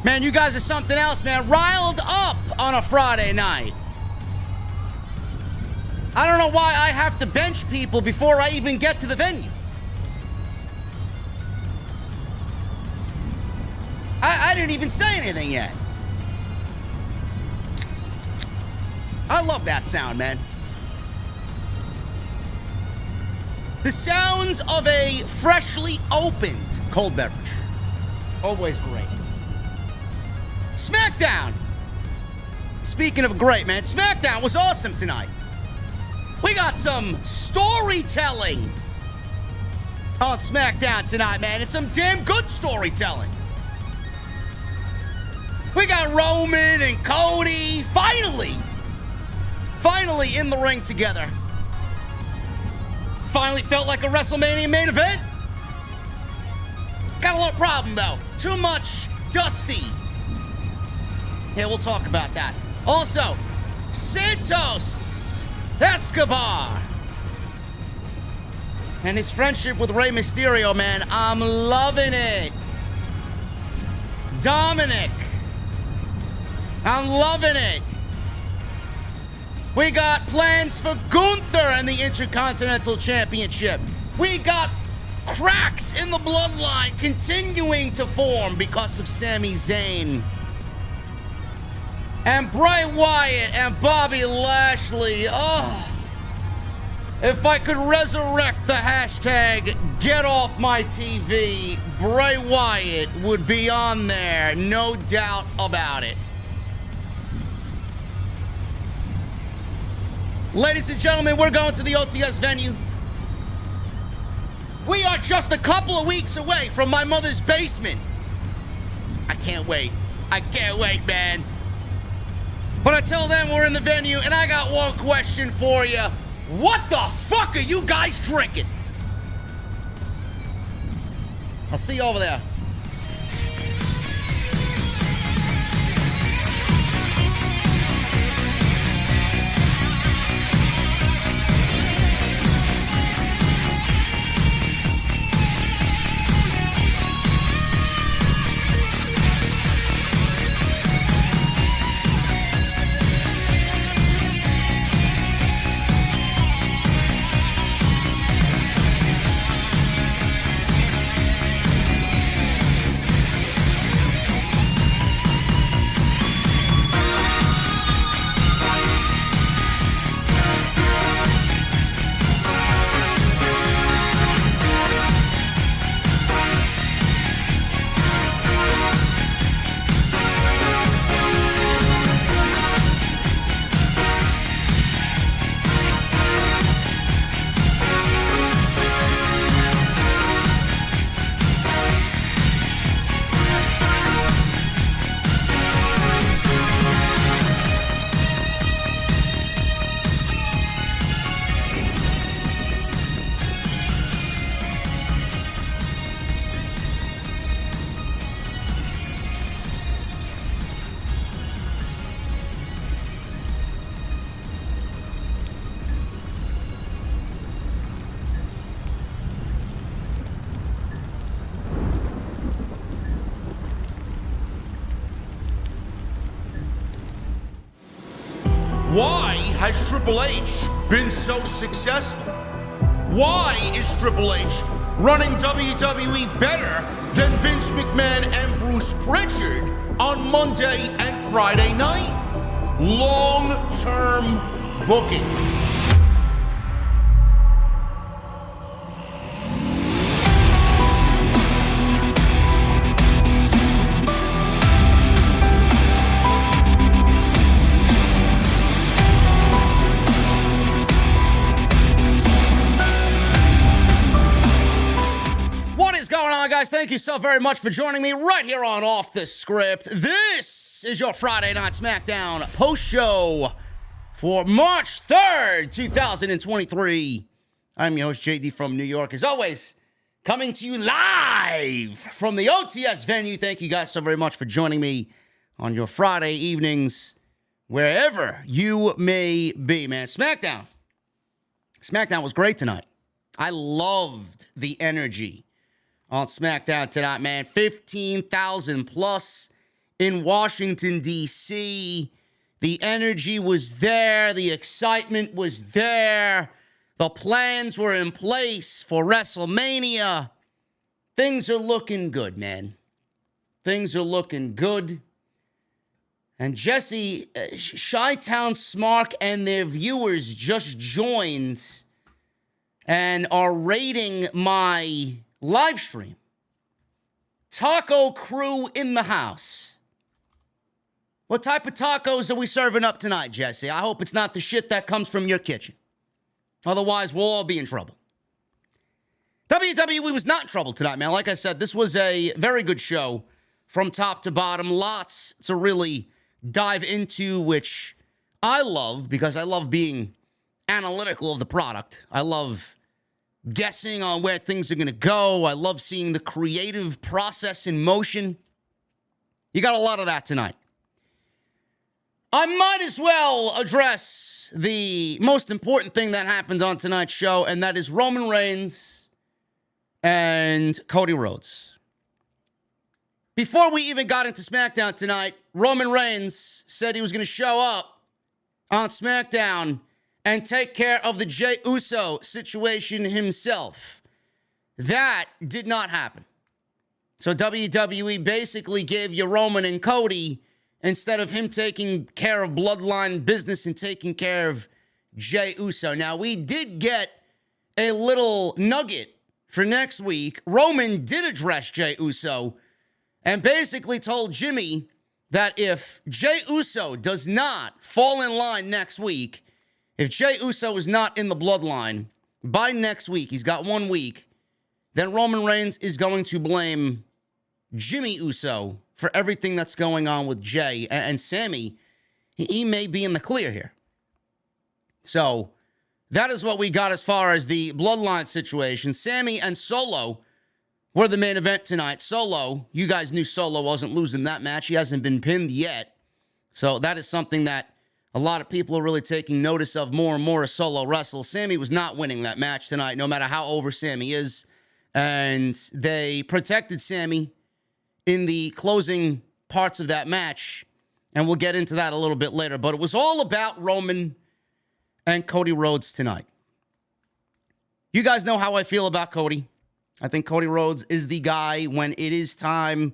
Man, you guys are something else, man. Riled up on a Friday night. I don't know why I have to bench people before I even get to the venue. I didn't even say anything yet. I love that sound, man. The sounds of a freshly opened cold beverage. Always great. SmackDown. Speaking of great, man, SmackDown was awesome tonight. We got some storytelling on SmackDown tonight, man. It's some damn good storytelling. We got Roman and Cody finally in the ring together. Finally felt like a WrestleMania main event. Got a little problem, though. Too much Dusty. Yeah, we'll talk about that. Also, Santos Escobar and his friendship with Rey Mysterio, man. I'm loving it. Dominic. I'm loving it. We got plans for Gunther and the Intercontinental Championship. We got cracks in the bloodline continuing to form because of Sami Zayn. And Bray Wyatt and Bobby Lashley. Oh, if I could resurrect the hashtag Get Off My TV, Bray Wyatt would be on there, no doubt about it. Ladies and gentlemen, we're going to the OTS venue. We are just a couple of weeks away from my mother's basement. I can't wait. I can't wait, man. But until then, we're in the venue, and I got one question for you. What the fuck are you guys drinking? I'll see you over there. Why has Triple H been so successful? Why is Triple H running WWE better than Vince McMahon and Bruce Pritchard on Monday and Friday night? Long-term booking. Guys, thank you so very much for joining me right here on Off the Script. This is your Friday Night SmackDown post-show for March 3rd, 2023. I'm your host, JD from New York. As always, coming to you live from the OTS venue. Thank you guys so very much for joining me on your Friday evenings, wherever you may be, man. SmackDown was great tonight. I loved the energy on SmackDown tonight, man. 15,000 plus in Washington, D.C. The energy was there. The excitement was there. The plans were in place for WrestleMania. Things are looking good, man. Things are looking good. And Jesse, Chi-Town Smark and their viewers just joined and are rating my live stream. Taco crew in the house. What type of tacos are we serving up tonight, Jesse? I hope it's not the shit that comes from your kitchen. Otherwise, we'll all be in trouble. WWE was not in trouble tonight, man. Like I said, this was a very good show from top to bottom. Lots to really dive into, which I love because I love being analytical of the product. I love guessing on where things are going to go. I love seeing the creative process in motion. You got a lot of that tonight. I might as well address the most important thing that happened on tonight's show, and that is Roman Reigns and Cody Rhodes. Before we even got into SmackDown tonight, Roman Reigns said he was going to show up on SmackDown and take care of the Jey Uso situation himself. That did not happen. So WWE basically gave you Roman and Cody instead of him taking care of bloodline business and taking care of Jey Uso. Now, we did get a little nugget for next week. Roman did address Jey Uso and basically told Jimmy that if Jey Uso does not fall in line next week, if Jey Uso is not in the bloodline by next week, he's got 1 week, then Roman Reigns is going to blame Jimmy Uso for everything that's going on with Jey. And Sammy, he may be in the clear here. So that is what we got as far as the bloodline situation. Sammy and Solo were the main event tonight. Solo, you guys knew Solo wasn't losing that match. He hasn't been pinned yet. So that is something that a lot of people are really taking notice of more and more as Solo wrestles. Sammy was not winning that match tonight, no matter how over Sammy is. And they protected Sammy in the closing parts of that match. And we'll get into that a little bit later. But it was all about Roman and Cody Rhodes tonight. You guys know how I feel about Cody. I think Cody Rhodes is the guy when it is time.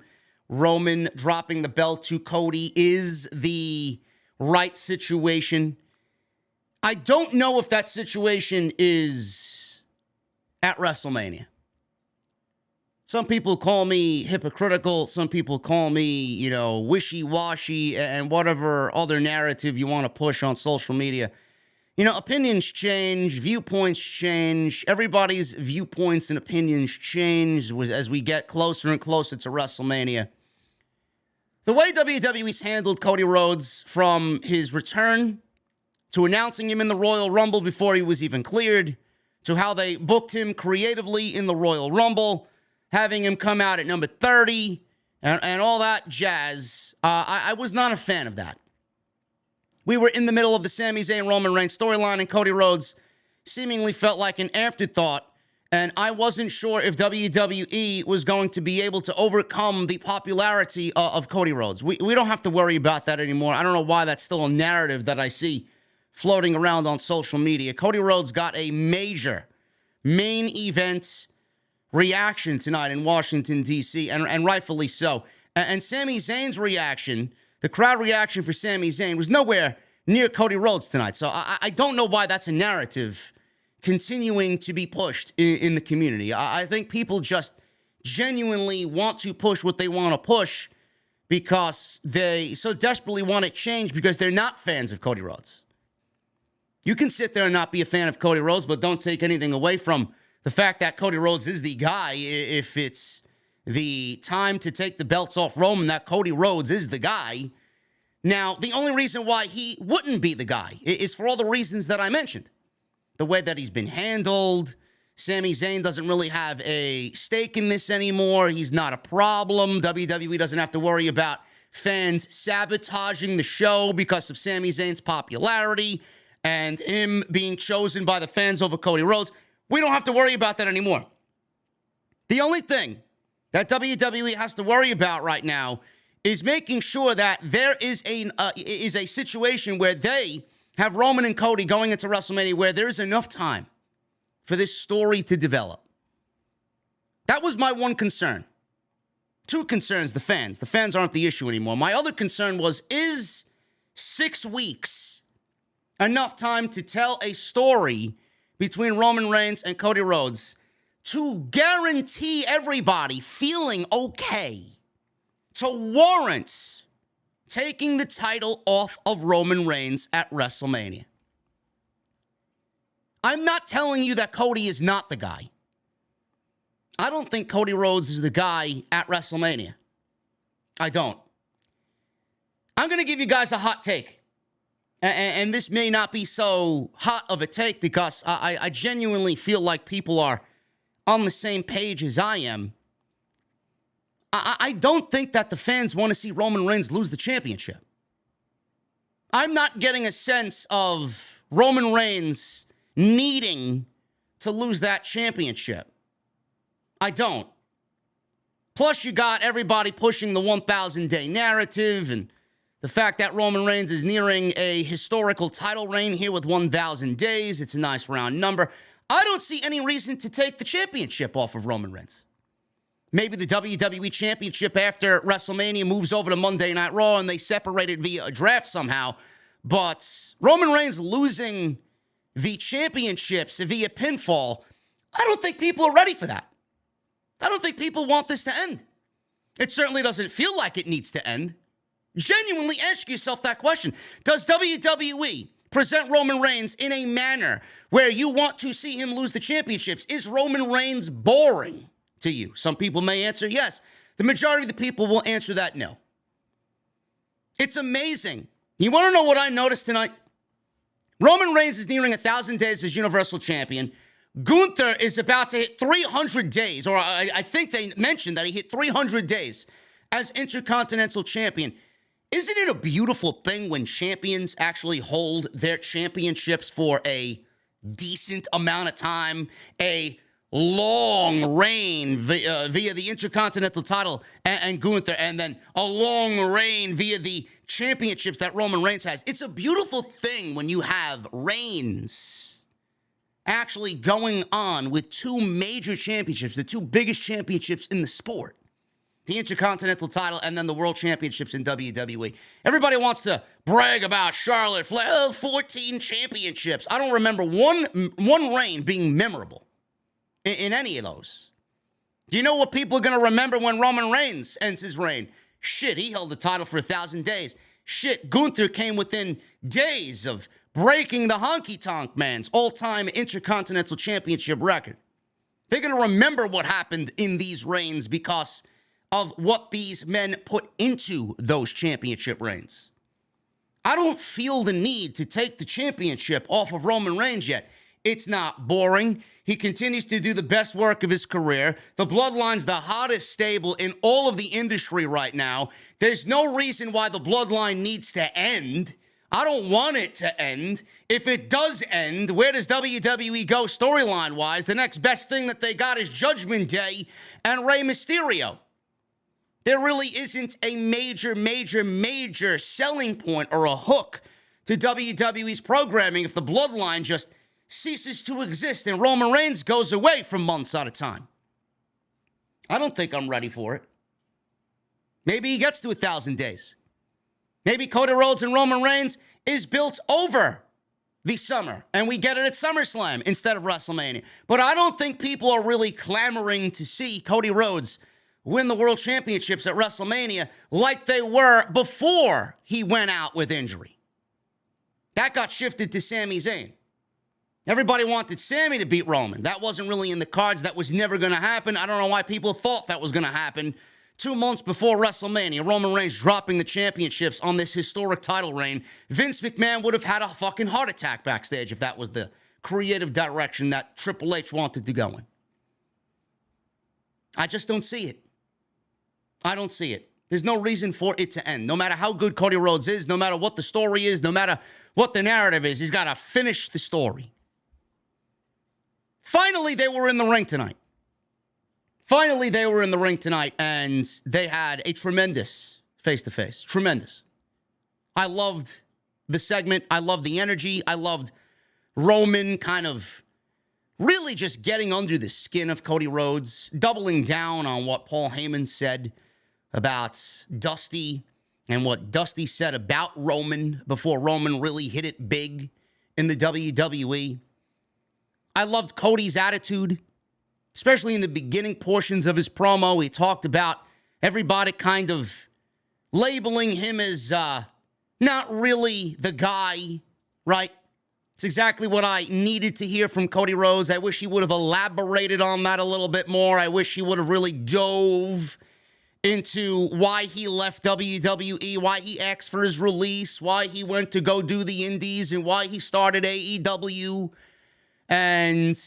Roman dropping the belt to Cody is the right situation. I don't know if that situation is at WrestleMania. Some people call me hypocritical. Some people call me, wishy-washy and whatever other narrative you want to push on social media. Opinions change, viewpoints change. Everybody's viewpoints and opinions change as we get closer and closer to WrestleMania. The way WWE's handled Cody Rhodes from his return to announcing him in the Royal Rumble before he was even cleared, to how they booked him creatively in the Royal Rumble, having him come out at number 30, and all that jazz, I was not a fan of that. We were in the middle of the Sami Zayn Roman Reigns storyline, and Cody Rhodes seemingly felt like an afterthought, and I wasn't sure if WWE was going to be able to overcome the popularity of Cody Rhodes. We don't have to worry about that anymore. I don't know why that's still a narrative that I see floating around on social media. Cody Rhodes got a major main event reaction tonight in Washington, D.C., and rightfully so. And Sami Zayn's reaction, the crowd reaction for Sami Zayn, was nowhere near Cody Rhodes tonight. So I don't know why that's a narrative continuing to be pushed in the community. I think people just genuinely want to push what they want to push because they so desperately want it changed because they're not fans of Cody Rhodes. You can sit there and not be a fan of Cody Rhodes, but don't take anything away from the fact that Cody Rhodes is the guy. If it's the time to take the belts off Roman, that Cody Rhodes is the guy. Now, the only reason why he wouldn't be the guy is for all the reasons that I mentioned. The way that he's been handled. Sami Zayn doesn't really have a stake in this anymore. He's not a problem. WWE doesn't have to worry about fans sabotaging the show because of Sami Zayn's popularity and him being chosen by the fans over Cody Rhodes. We don't have to worry about that anymore. The only thing that WWE has to worry about right now is making sure that there is a situation where they have Roman and Cody going into WrestleMania where there is enough time for this story to develop. That was my one concern. Two concerns, the fans. The fans aren't the issue anymore. My other concern was, is 6 weeks enough time to tell a story between Roman Reigns and Cody Rhodes to guarantee everybody feeling okay to warrant taking the title off of Roman Reigns at WrestleMania? I'm not telling you that Cody is not the guy. I don't think Cody Rhodes is the guy at WrestleMania. I don't. I'm going to give you guys a hot take. And this may not be so hot of a take because I genuinely feel like people are on the same page as I am. I don't think that the fans want to see Roman Reigns lose the championship. I'm not getting a sense of Roman Reigns needing to lose that championship. I don't. Plus, you got everybody pushing the 1,000-day narrative and the fact that Roman Reigns is nearing a historical title reign here with 1,000 days. It's a nice round number. I don't see any reason to take the championship off of Roman Reigns. Maybe the WWE Championship after WrestleMania moves over to Monday Night Raw and they separate it via a draft somehow. But Roman Reigns losing the championships via pinfall, I don't think people are ready for that. I don't think people want this to end. It certainly doesn't feel like it needs to end. Genuinely ask yourself that question. Does WWE present Roman Reigns in a manner where you want to see him lose the championships? Is Roman Reigns boring to you? Some people may answer yes. The majority of the people will answer that no. It's amazing. You want to know what I noticed tonight? Roman Reigns is nearing 1,000 days as Universal Champion. Gunther is about to hit 300 days, or I think they mentioned that he hit 300 days as Intercontinental Champion. Isn't it a beautiful thing when champions actually hold their championships for a decent amount of time, a long reign via the Intercontinental title and Gunther, and then a long reign via the championships that Roman Reigns has? It's a beautiful thing when you have reigns actually going on with two major championships, the two biggest championships in the sport. The Intercontinental title and then the World Championships in WWE. Everybody wants to brag about Charlotte Flair, 14 championships. I don't remember one reign being memorable in any of those. Do you know what people are going to remember when Roman Reigns ends his reign? Shit, he held the title for 1,000 days. Shit, Gunther came within days of breaking the Honky Tonk Man's all-time Intercontinental Championship record. They're going to remember what happened in these reigns because of what these men put into those championship reigns. I don't feel the need to take the championship off of Roman Reigns yet. It's not boring. He continues to do the best work of his career. The Bloodline's the hottest stable in all of the industry right now. There's no reason why the Bloodline needs to end. I don't want it to end. If it does end, where does WWE go storyline-wise? The next best thing that they got is Judgment Day and Rey Mysterio. There really isn't a major selling point or a hook to WWE's programming if the Bloodline just ceases to exist and Roman Reigns goes away for months at a time. I don't think I'm ready for it. Maybe he gets to 1,000 days. Maybe Cody Rhodes and Roman Reigns is built over the summer, and we get it at SummerSlam instead of WrestleMania. But I don't think people are really clamoring to see Cody Rhodes win the World Championships at WrestleMania like they were before he went out with injury. That got shifted to Sami Zayn. Everybody wanted Sami to beat Roman. That wasn't really in the cards. That was never going to happen. I don't know why people thought that was going to happen. 2 months before WrestleMania, Roman Reigns dropping the championships on this historic title reign. Vince McMahon would have had a fucking heart attack backstage if that was the creative direction that Triple H wanted to go in. I just don't see it. I don't see it. There's no reason for it to end. No matter how good Cody Rhodes is, no matter what the story is, no matter what the narrative is, he's got to finish the story. Finally, they were in the ring tonight. And they had a tremendous face-to-face. Tremendous. I loved the segment. I loved the energy. I loved Roman kind of really just getting under the skin of Cody Rhodes, doubling down on what Paul Heyman said about Dusty and what Dusty said about Roman before Roman really hit it big in the WWE. I loved Cody's attitude, especially in the beginning portions of his promo. He talked about everybody kind of labeling him as not really the guy, right? It's exactly what I needed to hear from Cody Rhodes. I wish he would have elaborated on that a little bit more. I wish he would have really dove into why he left WWE, why he asked for his release, why he went to go do the indies, and why he started AEW, and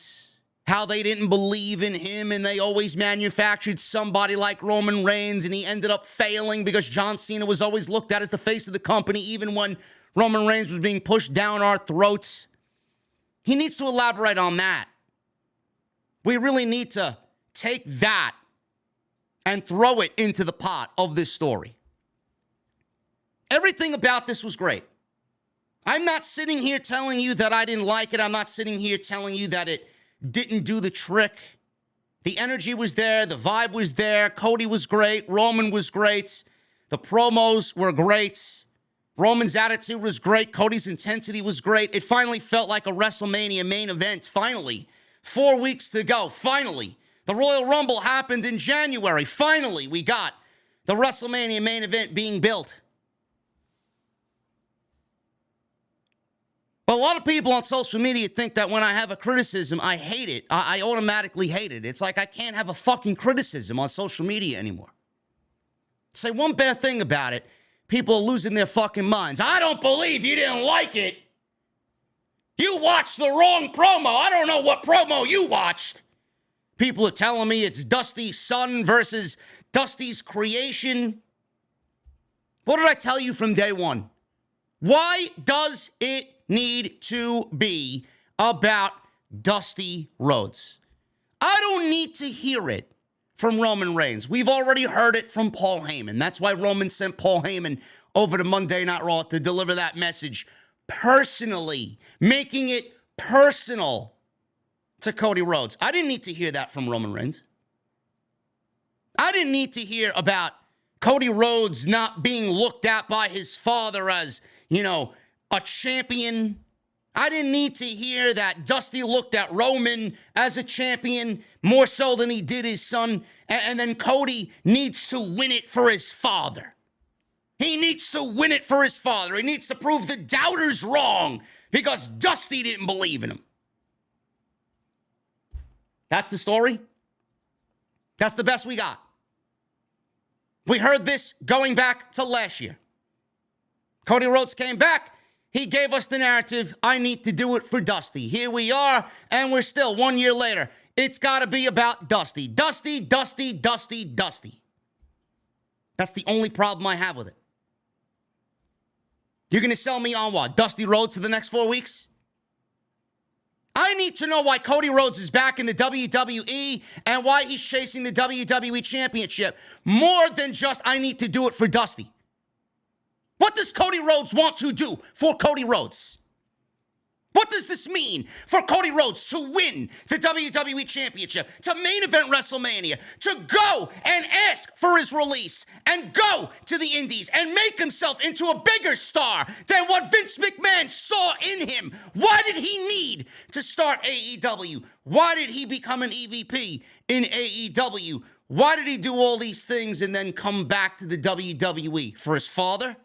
how they didn't believe in him, and they always manufactured somebody like Roman Reigns, and he ended up failing because John Cena was always looked at as the face of the company, even when Roman Reigns was being pushed down our throats. He needs to elaborate on that. We really need to take that and throw it into the pot of this story. Everything about this was great. I'm not sitting here telling you that I didn't like it. I'm not sitting here telling you that it didn't do the trick. The energy was there. The vibe was there. Cody was great. Roman was great. The promos were great. Roman's attitude was great. Cody's intensity was great. It finally felt like a WrestleMania main event. Finally. 4 weeks to go. Finally. The Royal Rumble happened in January. Finally, we got the WrestleMania main event being built. But a lot of people on social media think that when I have a criticism, I hate it. I automatically hate it. It's like I can't have a fucking criticism on social media anymore. Say one bad thing about it, people are losing their fucking minds. I don't believe you didn't like it. You watched the wrong promo. I don't know what promo you watched. People are telling me it's Dusty's son versus Dusty's creation. What did I tell you from day one? Why does it need to be about Dusty Rhodes? I don't need to hear it from Roman Reigns. We've already heard it from Paul Heyman. That's why Roman sent Paul Heyman over to Monday Night Raw to deliver that message personally, making it personal to Cody Rhodes. I didn't need to hear that from Roman Reigns. I didn't need to hear about Cody Rhodes not being looked at by his father as, a champion. I didn't need to hear that Dusty looked at Roman as a champion more so than he did his son. And then Cody needs to win it for his father. He needs to win it for his father. He needs to prove the doubters wrong because Dusty didn't believe in him. That's the story. That's the best we got. We heard this going back to last year. Cody Rhodes came back. He gave us the narrative. I need to do it for Dusty. Here we are, and we're still 1 year later. It's got to be about Dusty. Dusty, Dusty, Dusty, Dusty. That's the only problem I have with it. You're going to sell me on what? Dusty Rhodes for the next 4 weeks? I need to know why Cody Rhodes is back in the WWE and why he's chasing the WWE Championship more than just I need to do it for Dusty. What does Cody Rhodes want to do for Cody Rhodes? What does this mean for Cody Rhodes to win the WWE Championship, to main event WrestleMania, to go and ask for his release and go to the Indies and make himself into a bigger star than what Vince McMahon saw in him? Why did he need to start AEW? Why did he become an EVP in AEW? Why did he do all these things and then come back to the WWE? For his father?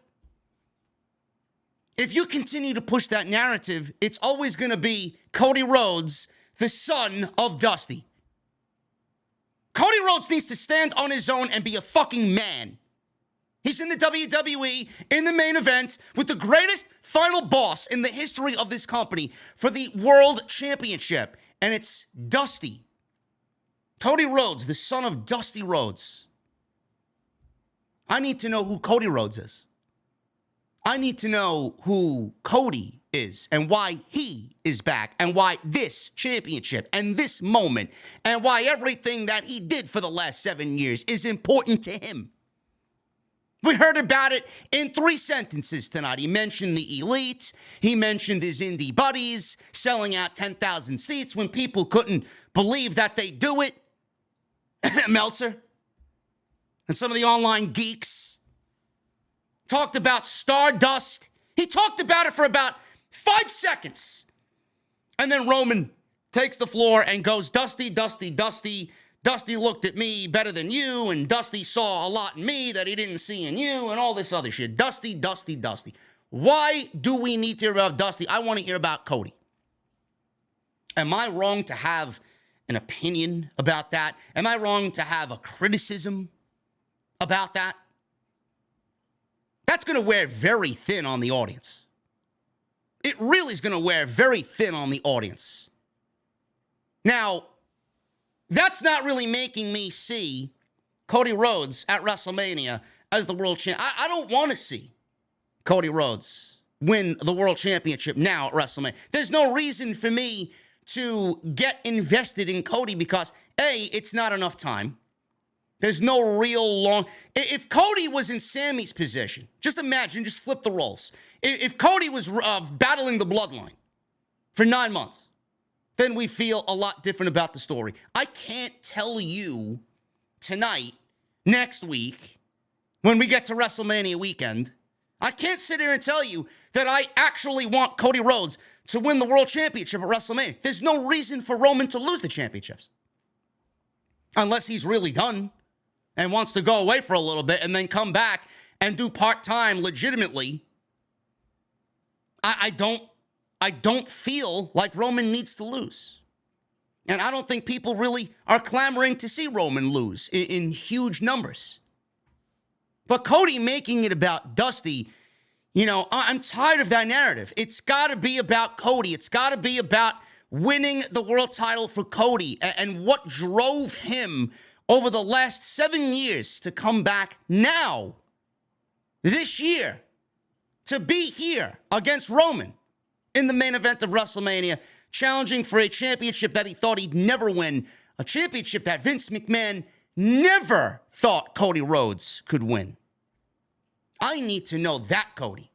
If you continue to push that narrative, it's always going to be Cody Rhodes, the son of Dusty. Cody Rhodes needs to stand on his own and be a fucking man. He's in the WWE, in the main event, with the greatest final boss in the history of this company for the World Championship, and it's Dusty. Cody Rhodes, the son of Dusty Rhodes. I need to know who Cody Rhodes is. I need to know who Cody is and why he is back and why this championship and this moment and why everything that he did for the last 7 years is important to him. We heard about it in 3 sentences tonight. He mentioned the Elite. He mentioned his indie buddies selling out 10,000 seats when people couldn't believe that they do it. Meltzer and some of the online geeks talked about Stardust. He talked about it for about 5 seconds. And then Roman takes the floor and goes, Dusty, Dusty, Dusty. Dusty looked at me better than you, and Dusty saw a lot in me that he didn't see in you, and all this other shit. Dusty, Dusty, Dusty. Why do we need to hear about Dusty? I want to hear about Cody. Am I wrong to have an opinion about that? Am I wrong to have a criticism about that? That's going to wear very thin on the audience. It really is going to wear very thin on the audience. Now, that's not really making me see Cody Rhodes at WrestleMania as the world champ. I don't want to see Cody Rhodes win the world championship now at WrestleMania. There's no reason for me to get invested in Cody because, A, it's not enough time. There's no real long... If Cody was in Sammy's position, just imagine, just flip the roles. If Cody was battling the bloodline for 9 months, then we feel a lot different about the story. I can't tell you tonight, next week, when we get to WrestleMania weekend, I can't sit here and tell you that I actually want Cody Rhodes to win the world championship at WrestleMania. There's no reason for Roman to lose the championships. Unless he's really done and wants to go away for a little bit and then come back and do part-time legitimately. I don't feel like Roman needs to lose. And I don't think people really are clamoring to see Roman lose in huge numbers. But Cody making it about Dusty, you know, I'm tired of that narrative. It's got to be about Cody. It's got to be about winning the world title for Cody and what drove him over the last 7 years to come back now, this year, to be here against Roman in the main event of WrestleMania, challenging for a championship that he thought he'd never win, a championship that Vince McMahon never thought Cody Rhodes could win. I need to know that, Cody.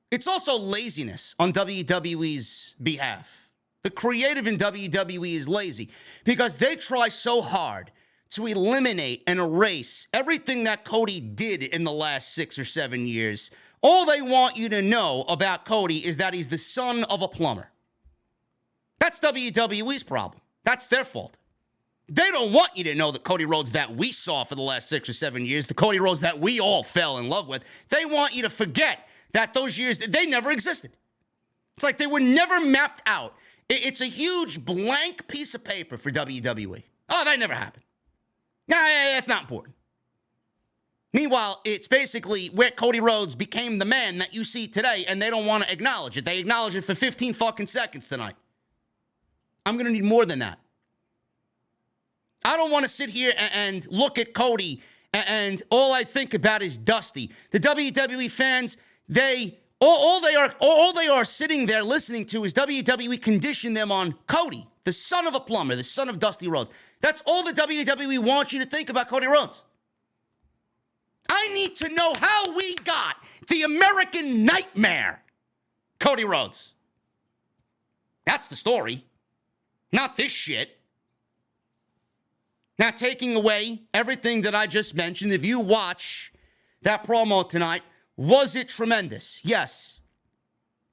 It's also laziness on WWE's behalf. The creative in WWE is lazy because they try so hard to eliminate and erase everything that Cody did in the last 6 or 7 years. All they want you to know about Cody is that he's the son of a plumber. That's WWE's problem. That's their fault. They don't want you to know the Cody Rhodes that we saw for the last 6 or 7 years, the Cody Rhodes that we all fell in love with. They want you to forget that those years, they never existed. It's like they were never mapped out. It's a huge blank piece of paper for WWE. Oh, that never happened. Nah, that's not important. Meanwhile, it's basically where Cody Rhodes became the man that you see today, and they don't want to acknowledge it. They acknowledge it for 15 fucking seconds tonight. I'm going to need more than that. I don't want to sit here and look at Cody, and all I think about is Dusty. The WWE fans, all they are sitting there listening to is WWE condition them on Cody, the son of a plumber, the son of Dusty Rhodes. That's all the WWE wants you to think about Cody Rhodes. I need to know how we got the American Nightmare, Cody Rhodes. That's the story, not this shit. Now, taking away everything that I just mentioned, if you watch that promo tonight, was it tremendous? Yes.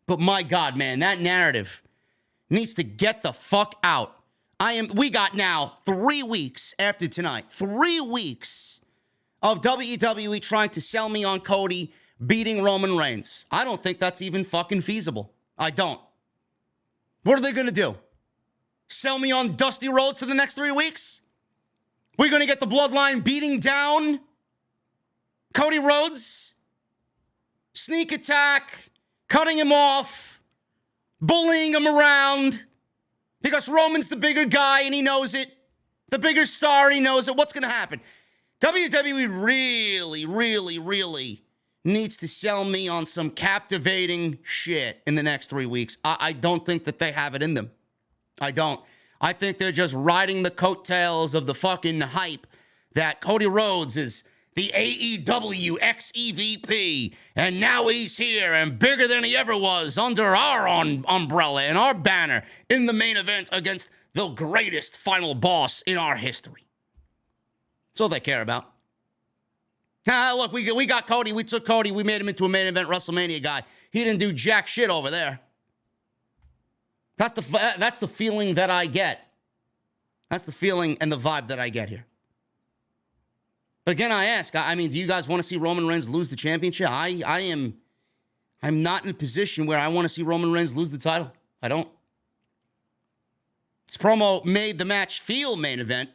But my God, man, that narrative needs to get the fuck out. We got now 3 weeks after tonight, 3 weeks of WWE trying to sell me on Cody beating Roman Reigns. I don't think that's even fucking feasible. I don't. What are they going to do? Sell me on Dusty Rhodes for the next 3 weeks? We're going to get the bloodline beating down Cody Rhodes? Sneak attack, cutting him off, bullying him around because Roman's the bigger guy and he knows it. The bigger star, he knows it. What's going to happen? WWE really, really, really needs to sell me on some captivating shit in the next 3 weeks. I don't think that they have it in them. I don't. I think they're just riding the coattails of the fucking hype that Cody Rhodes is the AEW ex-EVP, and now he's here and bigger than he ever was under our umbrella and our banner in the main event against the greatest final boss in our history. That's all they care about. Look, we got Cody. We took Cody. We made him into a main event WrestleMania guy. He didn't do jack shit over there. That's the feeling that I get. That's the feeling and the vibe that I get here. But again, I ask, I mean, do you guys want to see Roman Reigns lose the championship? I'm not in a position where I want to see Roman Reigns lose the title. I don't. This promo made the match feel main event.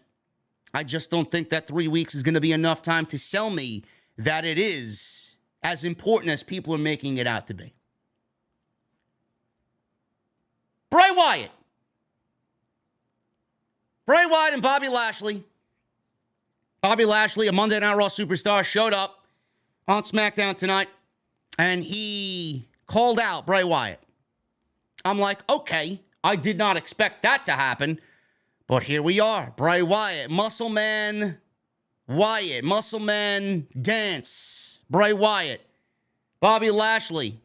I just don't think that 3 weeks is going to be enough time to sell me that it is as important as people are making it out to be. Bray Wyatt. Bray Wyatt and Bobby Lashley. Bobby Lashley, a Monday Night Raw superstar, showed up on SmackDown tonight, and he called out Bray Wyatt. I'm like, okay, I did not expect that to happen, but here we are. Bray Wyatt, Muscle Man Wyatt, Muscle Man Dance, Bray Wyatt, Bobby Lashley.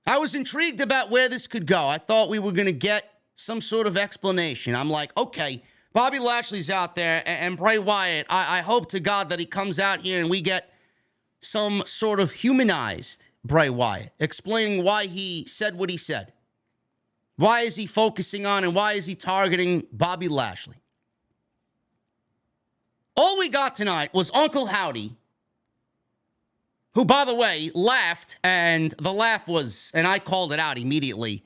I was intrigued about where this could go. I thought we were going to get some sort of explanation. I'm like, okay, Bobby Lashley's out there, and Bray Wyatt, I hope to God that he comes out here and we get some sort of humanized Bray Wyatt, explaining why he said what he said. Why is he focusing on and why is he targeting Bobby Lashley? All we got tonight was Uncle Howdy, who, by the way, laughed, and the laugh was, and I called it out immediately,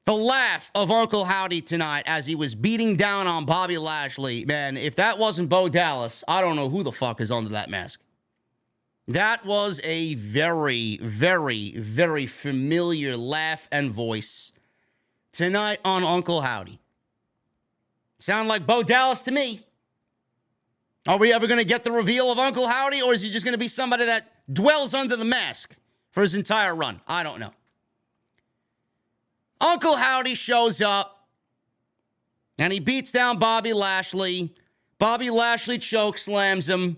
the laugh of Uncle Howdy tonight as he was beating down on Bobby Lashley. Man, if that wasn't Bo Dallas, I don't know who the fuck is under that mask. That was a very, very, very familiar laugh and voice tonight on Uncle Howdy. Sound like Bo Dallas to me. Are we ever going to get the reveal of Uncle Howdy, or is he just going to be somebody that dwells under the mask for his entire run? I don't know. Uncle Howdy shows up, and he beats down Bobby Lashley. Bobby Lashley choke slams him.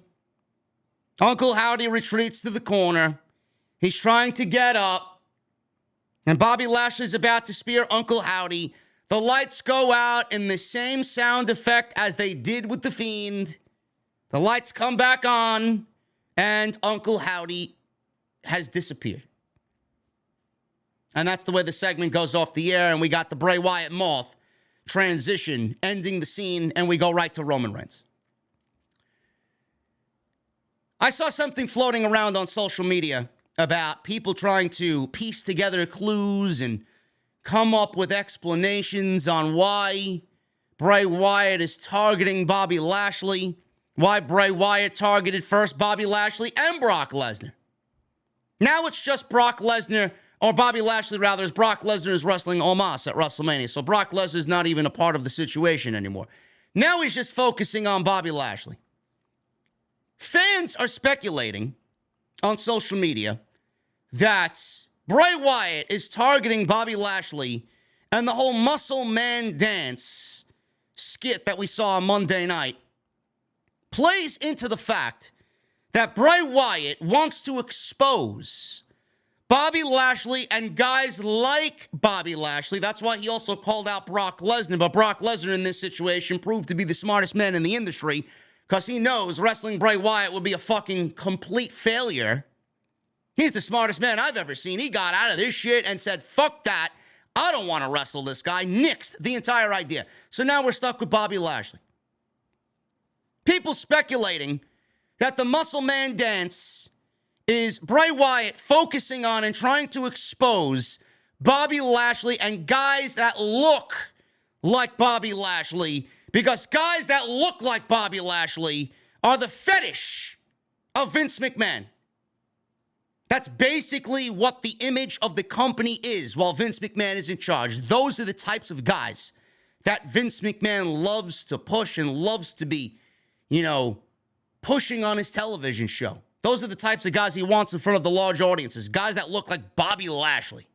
Uncle Howdy retreats to the corner. He's trying to get up, and Bobby Lashley's about to spear Uncle Howdy. The lights go out in the same sound effect as they did with The Fiend. The lights come back on, and Uncle Howdy has disappeared. And that's the way the segment goes off the air, and we got the Bray Wyatt Moth transition, ending the scene, and we go right to Roman Reigns. I saw something floating around on social media about people trying to piece together clues and come up with explanations on why Bray Wyatt is targeting Bobby Lashley, why Bray Wyatt targeted first Bobby Lashley and Brock Lesnar. Now it's just Brock Lesnar, or Bobby Lashley, rather, as Brock Lesnar is wrestling Omos at WrestleMania. So Brock Lesnar is not even a part of the situation anymore. Now he's just focusing on Bobby Lashley. Fans are speculating on social media that Bray Wyatt is targeting Bobby Lashley, and the whole Muscle Man Dance skit that we saw on Monday night plays into the fact that Bray Wyatt wants to expose Bobby Lashley and guys like Bobby Lashley. That's why he also called out Brock Lesnar. But Brock Lesnar in this situation proved to be the smartest man in the industry because he knows wrestling Bray Wyatt would be a fucking complete failure. He's the smartest man I've ever seen. He got out of this shit and said, fuck that. I don't want to wrestle this guy. Nixed the entire idea. So now we're stuck with Bobby Lashley. People speculating that the Muscle Man Dance is Bray Wyatt focusing on and trying to expose Bobby Lashley and guys that look like Bobby Lashley, because guys that look like Bobby Lashley are the fetish of Vince McMahon. That's basically what the image of the company is while Vince McMahon is in charge. Those are the types of guys that Vince McMahon loves to push and loves to be, pushing on his television show. Those are the types of guys he wants in front of the large audiences. Guys that look like Bobby Lashley.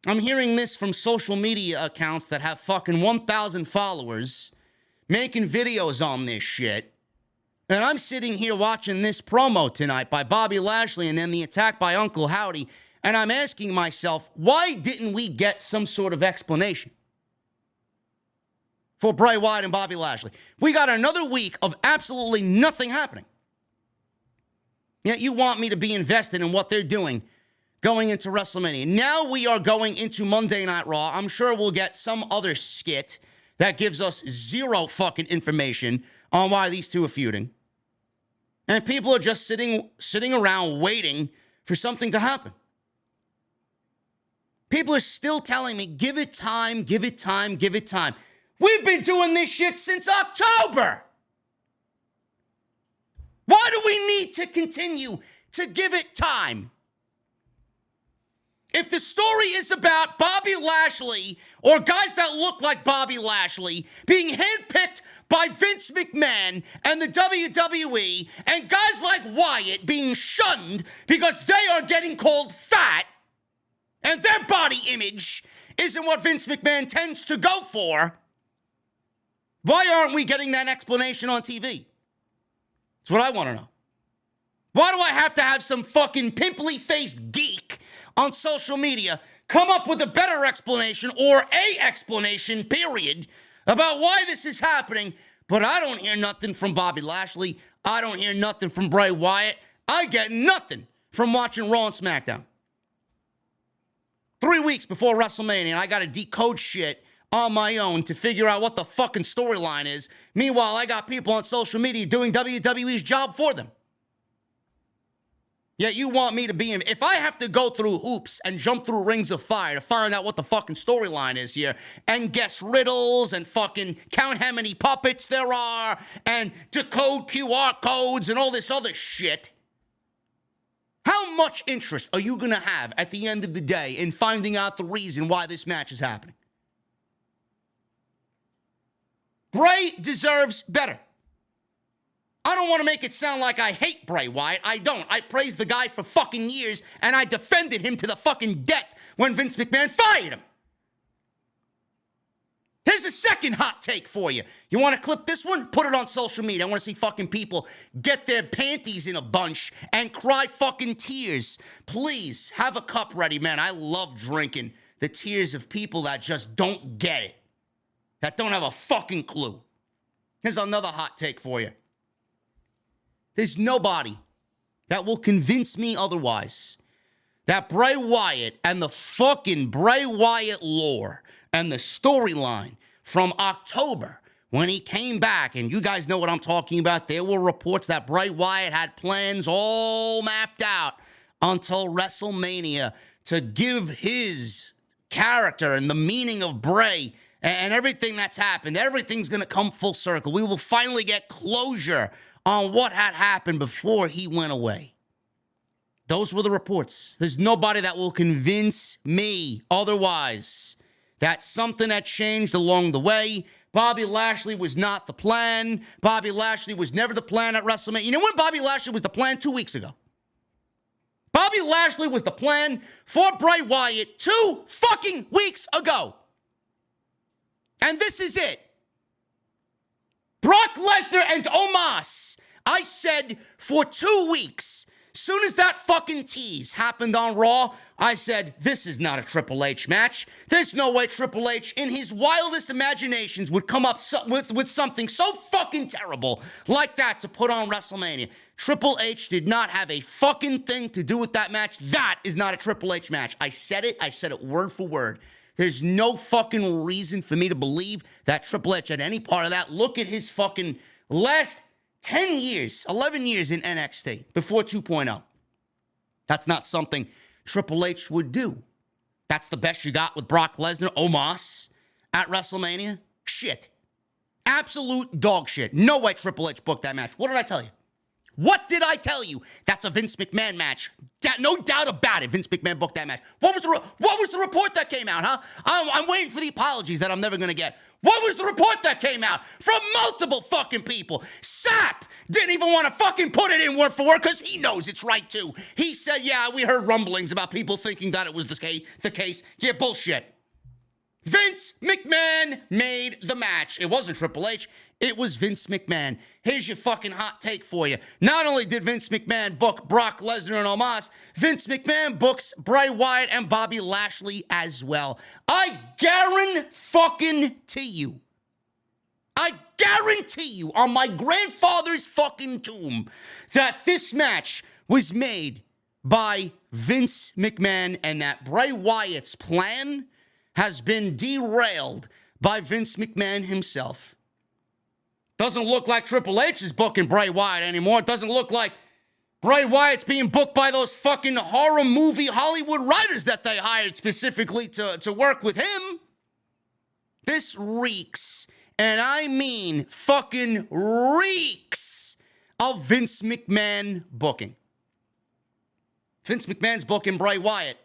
I'm hearing this from social media accounts that have fucking 1,000 followers making videos on this shit. And I'm sitting here watching this promo tonight by Bobby Lashley and then the attack by Uncle Howdy. And I'm asking myself, why didn't we get some sort of explanation for Bray Wyatt and Bobby Lashley? We got another week of absolutely nothing happening. Yet you want me to be invested in what they're doing going into WrestleMania. Now we are going into Monday Night Raw. I'm sure we'll get some other skit that gives us zero fucking information on why these two are feuding. And people are just sitting around waiting for something to happen. People are still telling me, give it time, give it time, give it time. We've been doing this shit since October. Why do we need to continue to give it time? If the story is about Bobby Lashley or guys that look like Bobby Lashley being handpicked by Vince McMahon and the WWE and guys like Wyatt being shunned because they are getting called fat and their body image isn't what Vince McMahon tends to go for, why aren't we getting that explanation on TV? That's what I want to know. Why do I have to have some fucking pimply-faced geek on social media come up with a better explanation or a explanation, period, about why this is happening, but I don't hear nothing from Bobby Lashley. I don't hear nothing from Bray Wyatt. I get nothing from watching Raw and SmackDown. 3 weeks before WrestleMania, and I got to decode shit on my own to figure out what the fucking storyline is. Meanwhile, I got people on social media doing WWE's job for them. Yet you want me to be in... If I have to go through hoops and jump through rings of fire to find out what the fucking storyline is here and guess riddles and fucking count how many puppets there are and decode QR codes and all this other shit, how much interest are you going to have at the end of the day in finding out the reason why this match is happening? Bray deserves better. I don't want to make it sound like I hate Bray Wyatt. I don't. I praised the guy for fucking years, and I defended him to the fucking death when Vince McMahon fired him. Here's a second hot take for you. You want to clip this one? Put it on social media. I want to see fucking people get their panties in a bunch and cry fucking tears. Please, have a cup ready, man. I love drinking the tears of people that just don't get it, that don't have a fucking clue. Here's another hot take for you. There's nobody that will convince me otherwise that Bray Wyatt and the fucking Bray Wyatt lore and the storyline from October when he came back, and you guys know what I'm talking about. There were reports that Bray Wyatt had plans all mapped out until WrestleMania to give his character and the meaning of Bray and everything that's happened. Everything's going to come full circle. We will finally get closure on what had happened before he went away. Those were the reports. There's nobody that will convince me otherwise that something had changed along the way. Bobby Lashley was not the plan. Bobby Lashley was never the plan at WrestleMania. You know when Bobby Lashley was the plan? 2 weeks ago. Bobby Lashley was the plan for Bray Wyatt 2 fucking weeks ago. And this is it. Brock Lesnar and Omos. I said for 2 weeks, soon as that fucking tease happened on Raw, I said, this is not a Triple H match. There's no way Triple H, in his wildest imaginations, would come up with something so fucking terrible like that to put on WrestleMania. Triple H did not have a fucking thing to do with that match. That is not a Triple H match. I said it word for word. There's no fucking reason for me to believe that Triple H had any part of that. Look at his fucking last 10 years, 11 years in NXT before 2.0. That's not something Triple H would do. That's the best you got with Brock Lesnar, Omos, at WrestleMania? Shit. Absolute dog shit. No way Triple H booked that match. What did I tell you? What did I tell you? That's a Vince McMahon match. No doubt about it. Vince McMahon booked that match. What was the report that came out, huh? I'm waiting for the apologies that I'm never going to get. What was the report that came out from multiple fucking people? Sapp didn't even want to fucking put it in word for word because he knows it's right too. He said, yeah, we heard rumblings about people thinking that it was the case. Yeah, bullshit. Vince McMahon made the match. It wasn't Triple H. It was Vince McMahon. Here's your fucking hot take for you. Not only did Vince McMahon book Brock Lesnar and Omos, Vince McMahon books Bray Wyatt and Bobby Lashley as well. I guarantee you on my grandfather's fucking tomb that this match was made by Vince McMahon and that Bray Wyatt's plan has been derailed by Vince McMahon himself. Doesn't look like Triple H is booking Bray Wyatt anymore. It doesn't look like Bray Wyatt's being booked by those fucking horror movie Hollywood writers that they hired specifically to work with him. This reeks, and I mean fucking reeks, of Vince McMahon booking. Vince McMahon's booking Bray Wyatt.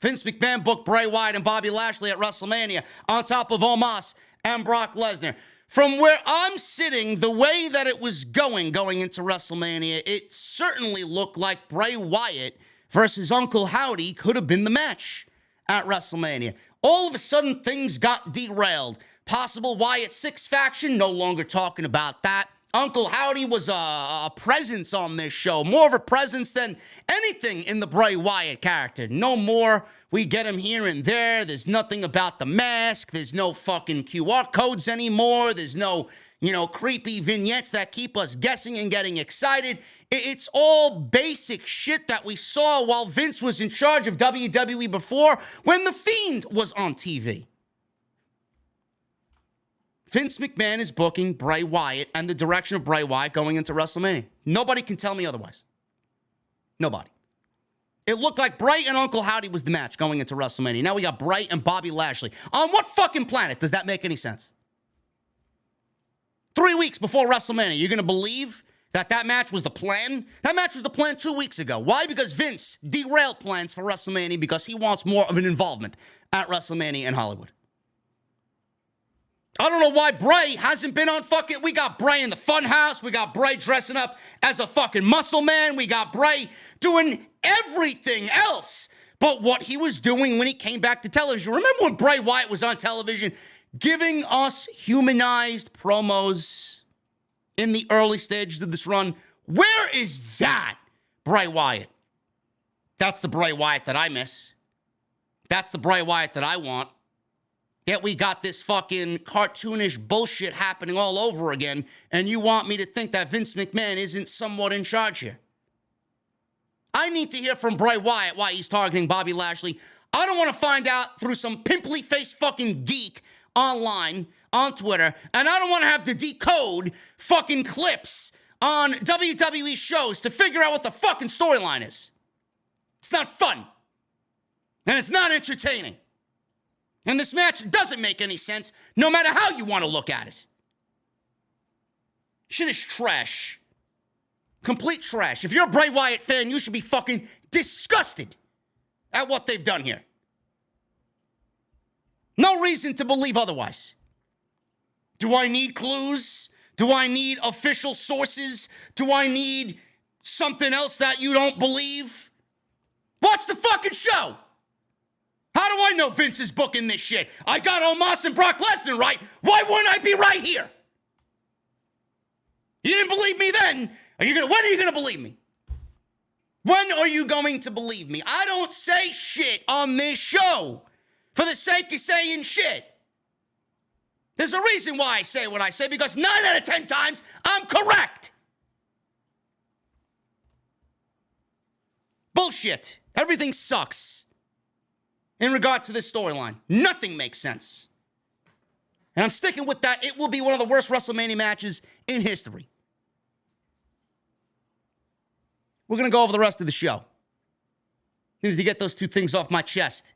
Vince McMahon booked Bray Wyatt and Bobby Lashley at WrestleMania on top of Omos and Brock Lesnar. From where I'm sitting, the way that it was going into WrestleMania, it certainly looked like Bray Wyatt versus Uncle Howdy could have been the match at WrestleMania. All of a sudden, things got derailed. Possible Wyatt 6 faction, no longer talking about that. Uncle Howdy was a presence on this show, more of a presence than anything in the Bray Wyatt character. No more, we get him here and there. There's nothing about the mask. There's no fucking QR codes anymore. There's no, creepy vignettes that keep us guessing and getting excited. It's all basic shit that we saw while Vince was in charge of WWE before, when The Fiend was on TV. Vince McMahon is booking Bray Wyatt and the direction of Bray Wyatt going into WrestleMania. Nobody can tell me otherwise. Nobody. It looked like Bray and Uncle Howdy was the match going into WrestleMania. Now we got Bray and Bobby Lashley. On what fucking planet does that make any sense? 3 weeks before WrestleMania, you're going to believe that match was the plan? That match was the plan 2 weeks ago. Why? Because Vince derailed plans for WrestleMania because he wants more of an involvement at WrestleMania in Hollywood. I don't know why Bray hasn't been on fucking... We got Bray in the Funhouse. We got Bray dressing up as a fucking muscle man. We got Bray doing everything else but what he was doing when he came back to television. Remember when Bray Wyatt was on television giving us humanized promos in the early stages of this run? Where is that Bray Wyatt? That's the Bray Wyatt that I miss. That's the Bray Wyatt that I want. Yet we got this fucking cartoonish bullshit happening all over again, and you want me to think that Vince McMahon isn't somewhat in charge here. I need to hear from Bray Wyatt why he's targeting Bobby Lashley. I don't want to find out through some pimply-faced fucking geek online, on Twitter, and I don't want to have to decode fucking clips on WWE shows to figure out what the fucking storyline is. It's not fun. And it's not entertaining. And this match doesn't make any sense, no matter how you want to look at it. Shit is trash. Complete trash. If you're a Bray Wyatt fan, you should be fucking disgusted at what they've done here. No reason to believe otherwise. Do I need clues? Do I need official sources? Do I need something else that you don't believe? Watch the fucking show! How do I know Vince is booking this shit? I got Omos and Brock Lesnar right. Why wouldn't I be right here? You didn't believe me then. When are you going to believe me? When are you going to believe me? I don't say shit on this show for the sake of saying shit. There's a reason why I say what I say, because 9 out of 10 times, I'm correct. Bullshit. Everything sucks. In regards to this storyline, nothing makes sense. And I'm sticking with that. It will be one of the worst WrestleMania matches in history. We're going to go over the rest of the show. Need to get those two things off my chest.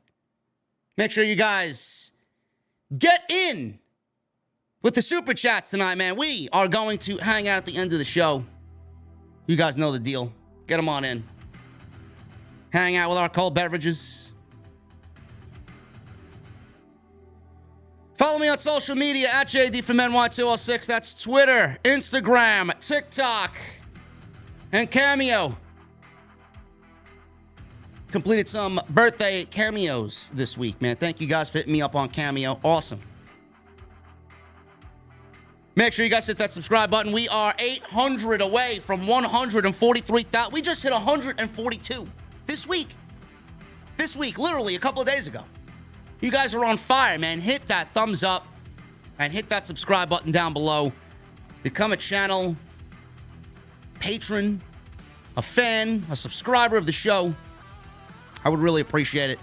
Make sure you guys get in with the super chats tonight, man. We are going to hang out at the end of the show. You guys know the deal. Get them on in. Hang out with our cold beverages. Follow me on social media at JDfromNY206. That's Twitter, Instagram, TikTok, and Cameo. Completed some birthday cameos this week, man. Thank you guys for hitting me up on Cameo. Awesome. Make sure you guys hit that subscribe button. We are 800 away from 143,000. We just hit 142 this week. This week, literally a couple of days ago. You guys are on fire, man. Hit that thumbs up and hit that subscribe button down below. Become a channel patron, a fan, a subscriber of the show. I would really appreciate it.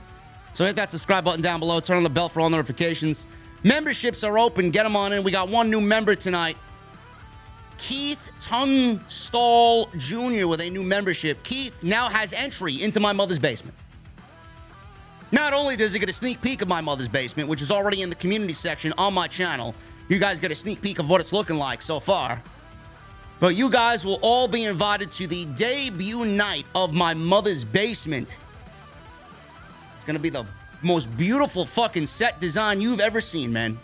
So hit that subscribe button down below. Turn on the bell for all notifications. Memberships are open. Get them on in. We got one new member tonight. Keith Tunstall Jr. with a new membership. Keith now has entry into my mother's basement. Not only does he get a sneak peek of my mother's basement, which is already in the community section on my channel. You guys get a sneak peek of what it's looking like so far. But you guys will all be invited to the debut night of my mother's basement. It's going to be the most beautiful fucking set design you've ever seen, man.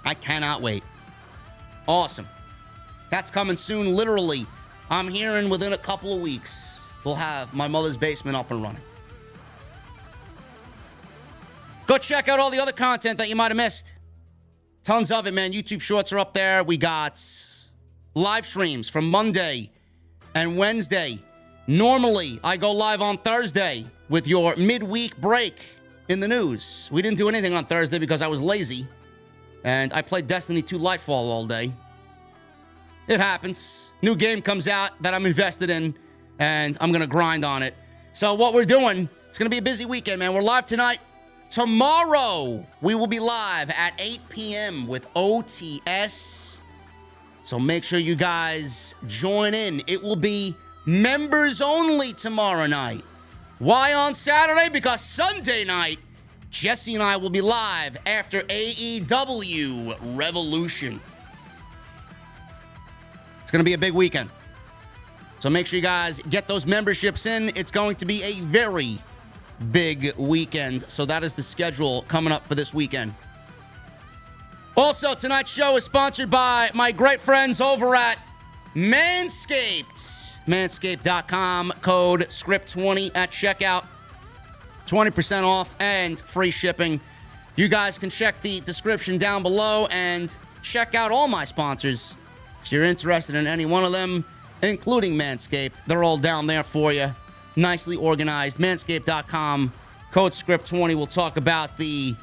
I cannot wait. Awesome. That's coming soon, literally. I'm hearing within a couple of weeks, we'll have my mother's basement up and running. Go check out all the other content that you might have missed. Tons of it, man. YouTube shorts are up there. We got live streams from Monday and Wednesday. Normally, I go live on Thursday with your midweek break in the news. We didn't do anything on Thursday because I was lazy. And I played Destiny 2 Lightfall all day. It happens. New game comes out that I'm invested in. And I'm going to grind on it. So what we're doing, it's going to be a busy weekend, man. We're live tonight. Tomorrow, we will be live at 8 p.m. with OTS. So make sure you guys join in. It will be members only tomorrow night. Why on Saturday? Because Sunday night, Jesse and I will be live after AEW Revolution. It's going to be a big weekend. So make sure you guys get those memberships in. It's going to be a very big weekend. So that is the schedule coming up for this weekend. Also, tonight's show is sponsored by my great friends over at Manscaped. Manscaped.com, code SCRIPT20 at checkout. 20% off and free shipping. You guys can check the description down below and check out all my sponsors. If you're interested in any one of them, including Manscaped, they're all down there for you. Nicely organized. Manscaped.com, code SCRIPT20. We'll talk about the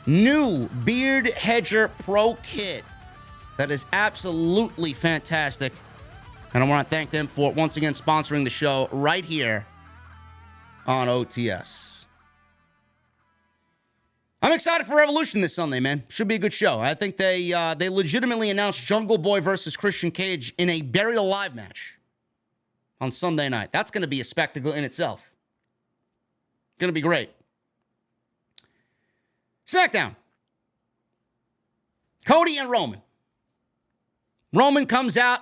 new Beard Hedger Pro Kit. That is absolutely fantastic. And I want to thank them for once again sponsoring the show right here on OTS. I'm excited for Revolution this Sunday, man. Should be a good show. I think they legitimately announced Jungle Boy versus Christian Cage in a Buried Alive match on Sunday night. That's going to be a spectacle in itself. It's going to be great. SmackDown. Cody and Roman. Roman comes out.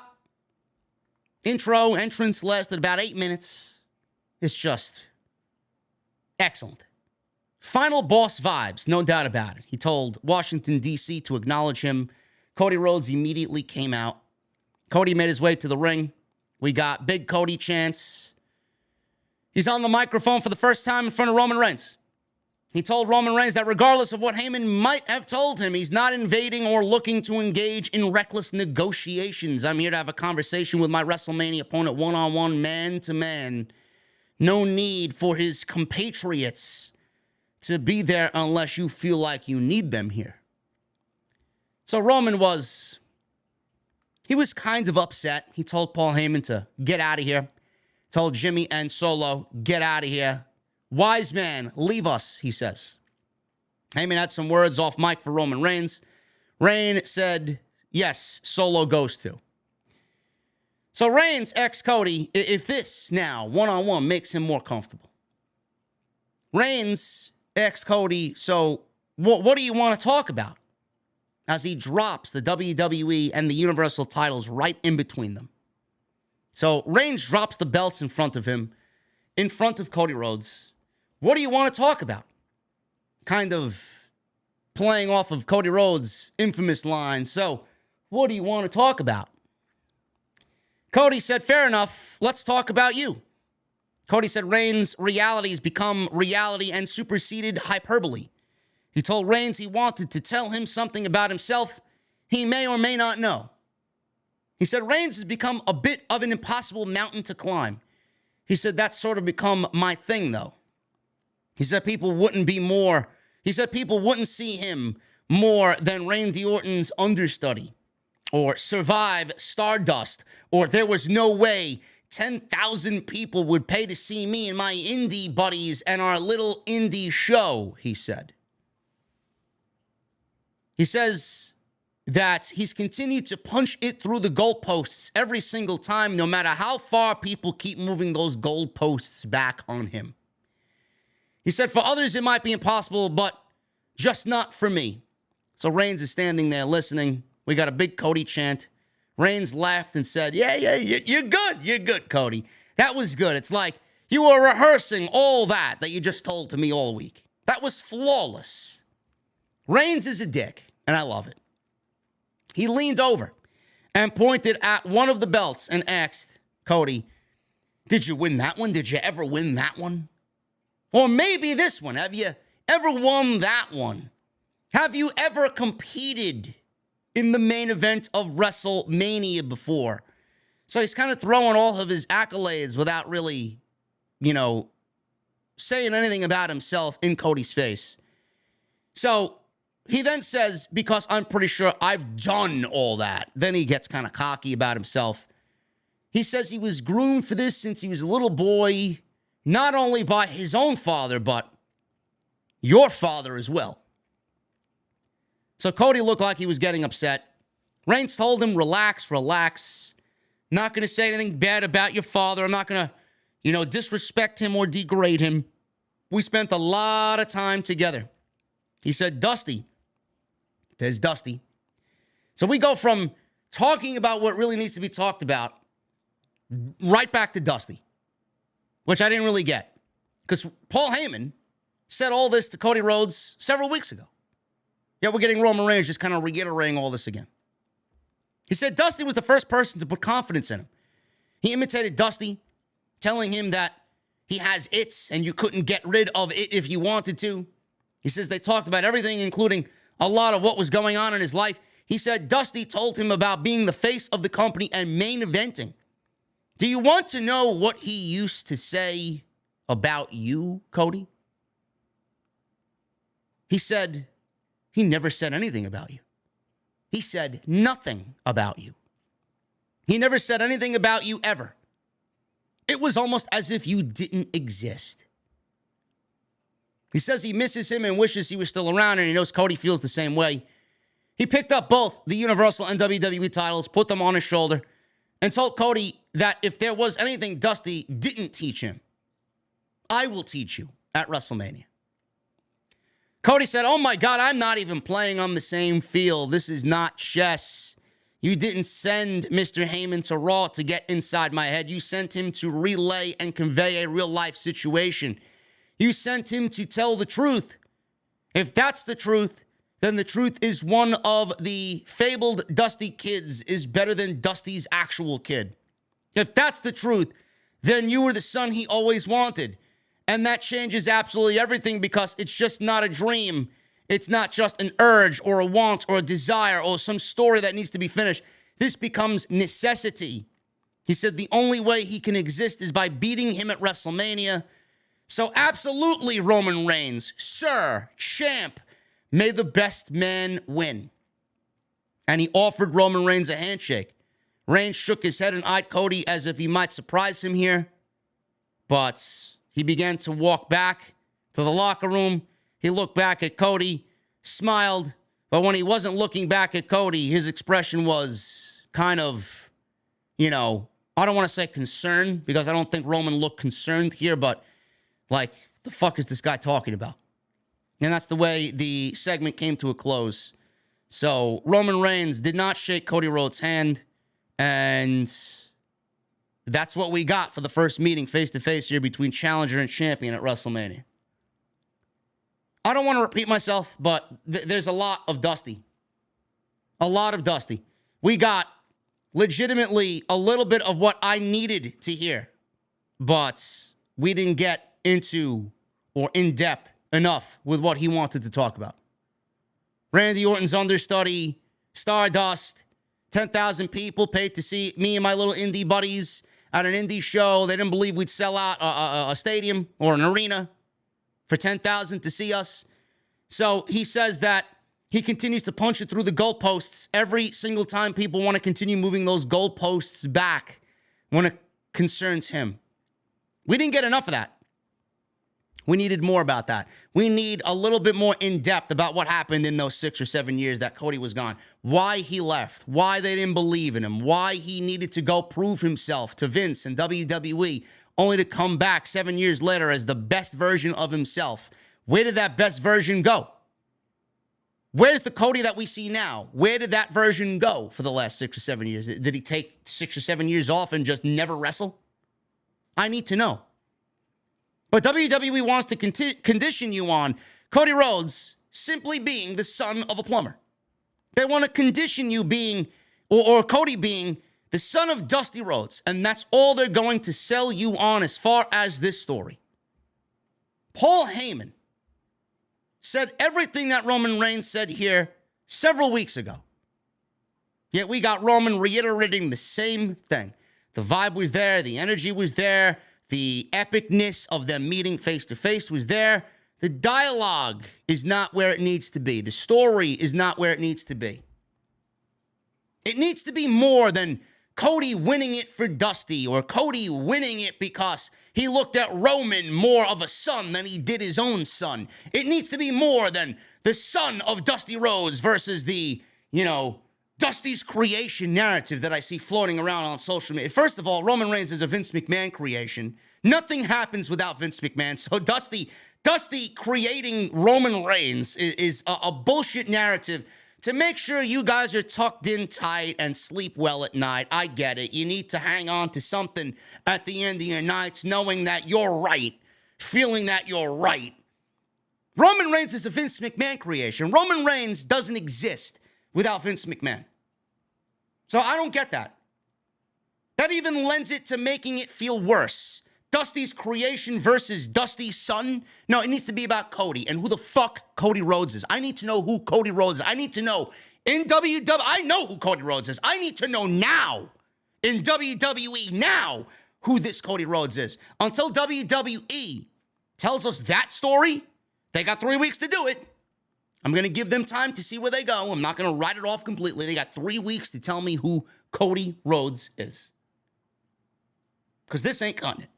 Entrance lasted about 8 minutes. It's just excellent. Final boss vibes, no doubt about it. He told Washington, D.C. to acknowledge him. Cody Rhodes immediately came out. Cody made his way to the ring. We got Big Cody chants. He's on the microphone for the first time in front of Roman Reigns. He told Roman Reigns that regardless of what Heyman might have told him, he's not invading or looking to engage in reckless negotiations. I'm here to have a conversation with my WrestleMania opponent one-on-one, man-to-man. No need for his compatriots to be there unless you feel like you need them here. So Roman was kind of upset. He told Paul Heyman to get out of here. Told Jimmy and Solo, get out of here. Wise man, leave us, he says. Heyman had some words off mic for Roman Reigns. Reigns said, yes, Solo goes too. So Reigns asks Cody if this now, one-on-one, makes him more comfortable. Reigns asks Cody, so what do you want to talk about? As he drops the WWE and the Universal titles right in between them. So Reigns drops the belts in front of him, in front of Cody Rhodes. What do you want to talk about? Kind of playing off of Cody Rhodes' infamous line. So, what do you want to talk about? Cody said, fair enough. Let's talk about you. Cody said Reigns' reality has become reality and superseded hyperbole. He told Reigns he wanted to tell him something about himself he may or may not know. He said Reigns has become a bit of an impossible mountain to climb. He said that's sort of become my thing, though. He said people wouldn't see him more than Randy Orton's understudy, or survive Stardust, or there was no way 10,000 people would pay to see me and my indie buddies and our little indie show, he said. He says that he's continued to punch it through the goalposts every single time, no matter how far people keep moving those goalposts back on him. He said for others it might be impossible, but just not for me. So Reigns is standing there listening. We got a big Cody chant. Reigns laughed and said, yeah, you're good. You're good, Cody. That was good. It's like you were rehearsing all that you just told to me all week. That was flawless. Reigns is a dick, and I love it. He leaned over and pointed at one of the belts and asked Cody, did you win that one? Did you ever win that one? Or maybe this one. Have you ever won that one? Have you ever competed in the main event of WrestleMania before? So he's kind of throwing all of his accolades without really, saying anything about himself in Cody's face. So he then says, because I'm pretty sure I've done all that. Then he gets kind of cocky about himself. He says he was groomed for this since he was a little boy, not only by his own father, but your father as well. So Cody looked like he was getting upset. Reigns told him, relax. Not going to say anything bad about your father. I'm not going to, disrespect him or degrade him. We spent a lot of time together. He said, Dusty. There's Dusty. So we go from talking about what really needs to be talked about right back to Dusty, which I didn't really get. Because Paul Heyman said all this to Cody Rhodes several weeks ago. Yet we're getting Roman Reigns just kind of reiterating all this again. He said Dusty was the first person to put confidence in him. He imitated Dusty, telling him that he has its and you couldn't get rid of it if you wanted to. He says they talked about everything, including a lot of what was going on in his life. He said Dusty told him about being the face of the company and main eventing. Do you want to know what he used to say about you, Cody? He said he never said anything about you. He said nothing about you. He never said anything about you ever. It was almost as if you didn't exist. He says he misses him and wishes he was still around, and he knows Cody feels the same way. He picked up both the Universal and WWE titles, put them on his shoulder, and told Cody that if there was anything Dusty didn't teach him, I will teach you at WrestleMania. Cody said, oh my God, I'm not even playing on the same field. This is not chess. You didn't send Mr. Heyman to Raw to get inside my head. You sent him to relay and convey a real-life situation. You sent him to tell the truth. If that's the truth, then the truth is one of the fabled Dusty kids is better than Dusty's actual kid. If that's the truth, then you were the son he always wanted. And that changes absolutely everything because it's just not a dream. It's not just an urge or a want or a desire or some story that needs to be finished. This becomes necessity. He said the only way he can exist is by beating him at WrestleMania. So absolutely, Roman Reigns, sir, champ, may the best man win. And he offered Roman Reigns a handshake. Reigns shook his head and eyed Cody as if he might surprise him here. But he began to walk back to the locker room. He looked back at Cody, smiled. But when he wasn't looking back at Cody, his expression was kind of, I don't want to say concerned because I don't think Roman looked concerned here, but like, the fuck is this guy talking about? And that's the way the segment came to a close. So Roman Reigns did not shake Cody Rhodes' hand, and that's what we got for the first meeting face-to-face here between challenger and champion at WrestleMania. I don't want to repeat myself, but there's a lot of Dusty. A lot of Dusty. We got legitimately a little bit of what I needed to hear. But we didn't get into or in depth enough with what he wanted to talk about. Randy Orton's understudy, Stardust, 10,000 people paid to see me and my little indie buddies at an indie show. They didn't believe we'd sell out a stadium or an arena for 10,000 to see us. So he says that he continues to punch it through the goalposts every single time people want to continue moving those goalposts back when it concerns him. We didn't get enough of that. We needed more about that. We need a little bit more in depth about what happened in those 6 or 7 years that Cody was gone. Why he left. Why they didn't believe in him. Why he needed to go prove himself to Vince and WWE only to come back 7 years later as the best version of himself. Where did that best version go? Where's the Cody that we see now? Where did that version go for the last 6 or 7 years? Did he take 6 or 7 years off and just never wrestle? I need to know. But WWE wants to condition you on Cody Rhodes simply being the son of a plumber. They want to condition you being, or Cody being, the son of Dusty Rhodes. And that's all they're going to sell you on as far as this story. Paul Heyman said everything that Roman Reigns said here several weeks ago. Yet we got Roman reiterating the same thing. The vibe was there. The energy was there. The epicness of them meeting face-to-face was there. The dialogue is not where it needs to be. The story is not where it needs to be. It needs to be more than Cody winning it for Dusty or Cody winning it because he looked at Roman more of a son than he did his own son. It needs to be more than the son of Dusty Rhodes versus the, Dusty's creation narrative that I see floating around on social media. First of all, Roman Reigns is a Vince McMahon creation. Nothing happens without Vince McMahon. So Dusty creating Roman Reigns is a bullshit narrative to make sure you guys are tucked in tight and sleep well at night. I get it. You need to hang on to something at the end of your nights, knowing that you're right, feeling that you're right. Roman Reigns is a Vince McMahon creation. Roman Reigns doesn't exist without Vince McMahon. So I don't get that. That even lends it to making it feel worse. Dusty's creation versus Dusty's son? No, it needs to be about Cody and who the fuck Cody Rhodes is. I need to know who Cody Rhodes is. I need to know in WWE. I know who Cody Rhodes is. I need to know now in WWE now who this Cody Rhodes is. Until WWE tells us that story, they got 3 weeks to do it. I'm going to give them time to see where they go. I'm not going to write it off completely. They got 3 weeks to tell me who Cody Rhodes is. Because this ain't cutting it.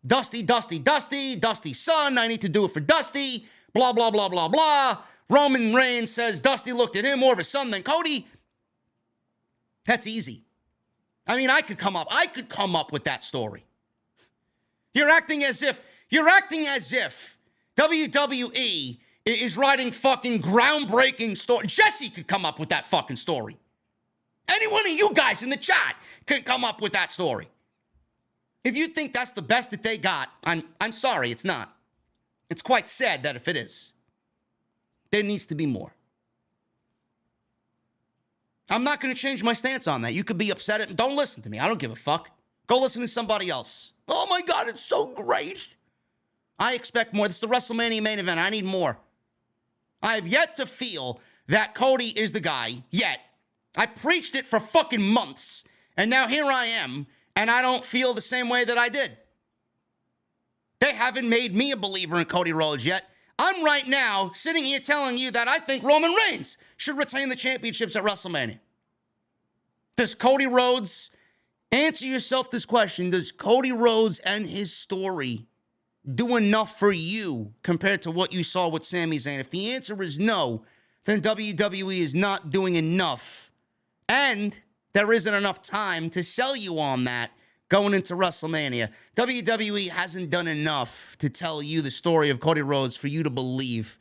Dusty's son. I need to do it for Dusty. Blah, blah, blah, blah, blah. Roman Reigns says Dusty looked at him more of a son than Cody. That's easy. I mean, I could come up with that story. You're acting as if WWE is writing fucking groundbreaking story. Jesse could come up with that fucking story. Any one of you guys in the chat can come up with that story. If you think that's the best that they got, I'm sorry, it's not. It's quite sad that if it is, there needs to be more. I'm not going to change my stance on that. You could be upset at, don't listen to me. I don't give a fuck. Go listen to somebody else. Oh my God, it's so great. I expect more. This is the WrestleMania main event. I need more. I have yet to feel that Cody is the guy, yet. I preached it for fucking months, and now here I am, and I don't feel the same way that I did. They haven't made me a believer in Cody Rhodes yet. I'm right now sitting here telling you that I think Roman Reigns should retain the championships at WrestleMania. Does Cody Rhodes, answer yourself this question, does Cody Rhodes and his story do enough for you compared to what you saw with Sami Zayn? If the answer is no, then WWE is not doing enough. And there isn't enough time to sell you on that going into WrestleMania. WWE hasn't done enough to tell you the story of Cody Rhodes for you to believe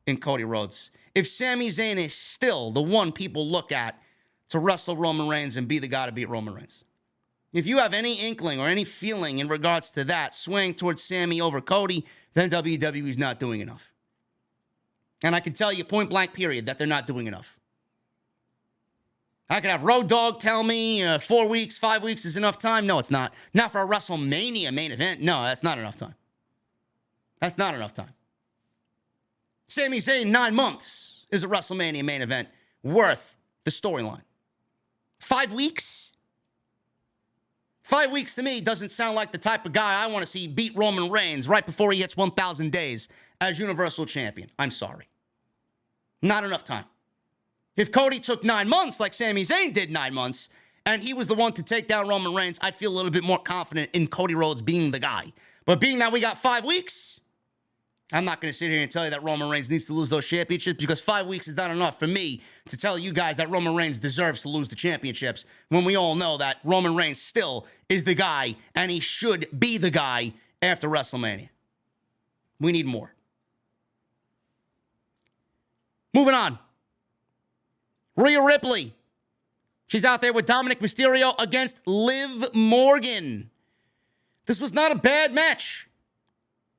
in Cody Rhodes. If Sami Zayn is still the one people look at to wrestle Roman Reigns and be the guy to beat Roman Reigns, if you have any inkling or any feeling in regards to that, swaying towards Sami over Cody, then WWE is not doing enough. And I can tell you point blank period that they're not doing enough. I could have Road Dogg tell me 4 weeks, 5 weeks is enough time. No, it's not. Not for a WrestleMania main event. No, that's not enough time. That's not enough time. Sami Zayn, 9 months is a WrestleMania main event worth the storyline. 5 weeks? 5 weeks to me doesn't sound like the type of guy I want to see beat Roman Reigns right before he hits 1,000 days as Universal Champion. I'm sorry. Not enough time. If Cody took 9 months like Sami Zayn did 9 months, and he was the one to take down Roman Reigns, I'd feel a little bit more confident in Cody Rhodes being the guy. But being that we got 5 weeks, I'm not going to sit here and tell you that Roman Reigns needs to lose those championships because 5 weeks is not enough for me to tell you guys that Roman Reigns deserves to lose the championships when we all know that Roman Reigns still is the guy and he should be the guy after WrestleMania. We need more. Moving on. Rhea Ripley. She's out there with Dominic Mysterio against Liv Morgan. This was not a bad match.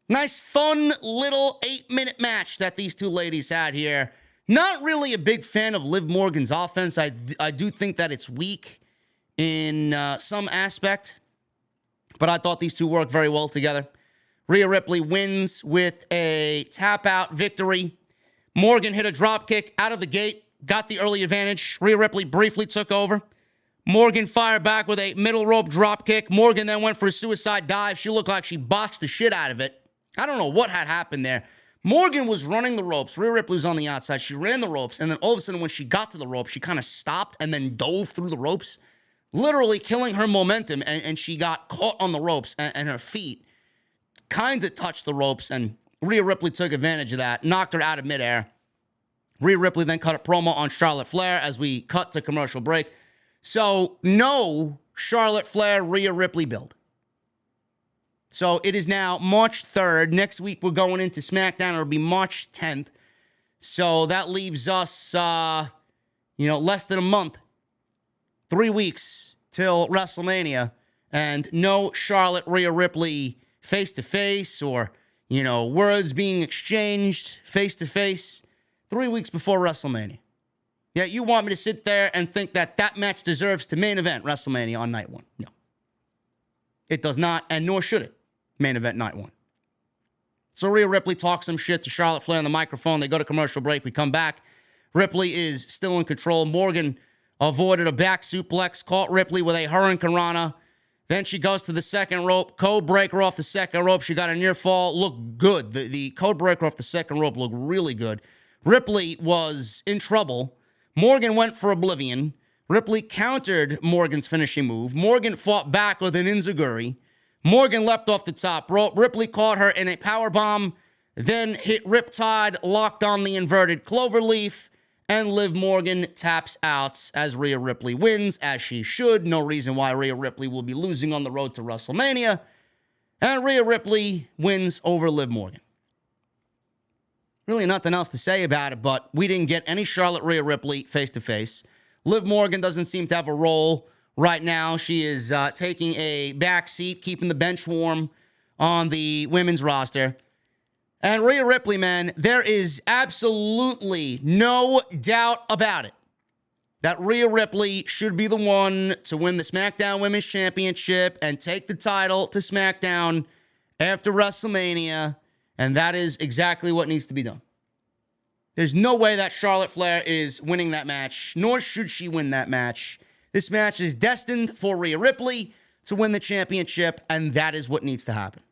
Nice, fun, little 8-minute match that these two ladies had here. Not really a big fan of Liv Morgan's offense. I do think that it's weak in some aspect. But I thought these two worked very well together. Rhea Ripley wins with a tap-out victory. Morgan hit a dropkick out of the gate. Got the early advantage. Rhea Ripley briefly took over. Morgan fired back with a middle rope dropkick. Morgan then went for a suicide dive. She looked like she botched the shit out of it. I don't know what had happened there. Morgan was running the ropes. Rhea Ripley was on the outside. She ran the ropes. And then all of a sudden when she got to the ropes, she kind of stopped and then dove through the ropes, literally killing her momentum. And she got caught on the ropes and her feet kind of touched the ropes. And Rhea Ripley took advantage of that, knocked her out of midair. Rhea Ripley then cut a promo on Charlotte Flair as we cut to commercial break. So no Charlotte Flair, Rhea Ripley build. So it is now March 3rd. Next week, we're going into SmackDown. It'll be March 10th. So that leaves us, less than a month. 3 weeks till WrestleMania. And no Charlotte, Rhea Ripley face-to-face or, words being exchanged face-to-face. 3 weeks before WrestleMania. Yeah, you want me to sit there and think that that match deserves to main event WrestleMania on night one? No. It does not, and nor should it. Main event night one. So Rhea Ripley talks some shit to Charlotte Flair on the microphone. They go to commercial break. We come back. Ripley is still in control. Morgan avoided a back suplex, caught Ripley with a Hurricane Rana. Then she goes to the second rope. Code breaker off the second rope. She got a near fall. Looked good. The code breaker off the second rope looked really good. Ripley was in trouble. Morgan went for Oblivion. Ripley countered Morgan's finishing move. Morgan fought back with an enziguri. Morgan leapt off the top rope. Ripley caught her in a powerbomb, then hit Riptide, locked on the inverted cloverleaf, and Liv Morgan taps out as Rhea Ripley wins, as she should. No reason why Rhea Ripley will be losing on the road to WrestleMania. And Rhea Ripley wins over Liv Morgan. Really nothing else to say about it, but we didn't get any Charlotte Rhea Ripley face-to-face. Liv Morgan doesn't seem to have a role right now. She is taking a back seat, keeping the bench warm on the women's roster. And Rhea Ripley, man, there is absolutely no doubt about it that Rhea Ripley should be the one to win the SmackDown Women's Championship and take the title to SmackDown after WrestleMania. And that is exactly what needs to be done. There's no way that Charlotte Flair is winning that match, nor should she win that match. This match is destined for Rhea Ripley to win the championship, and that is what needs to happen.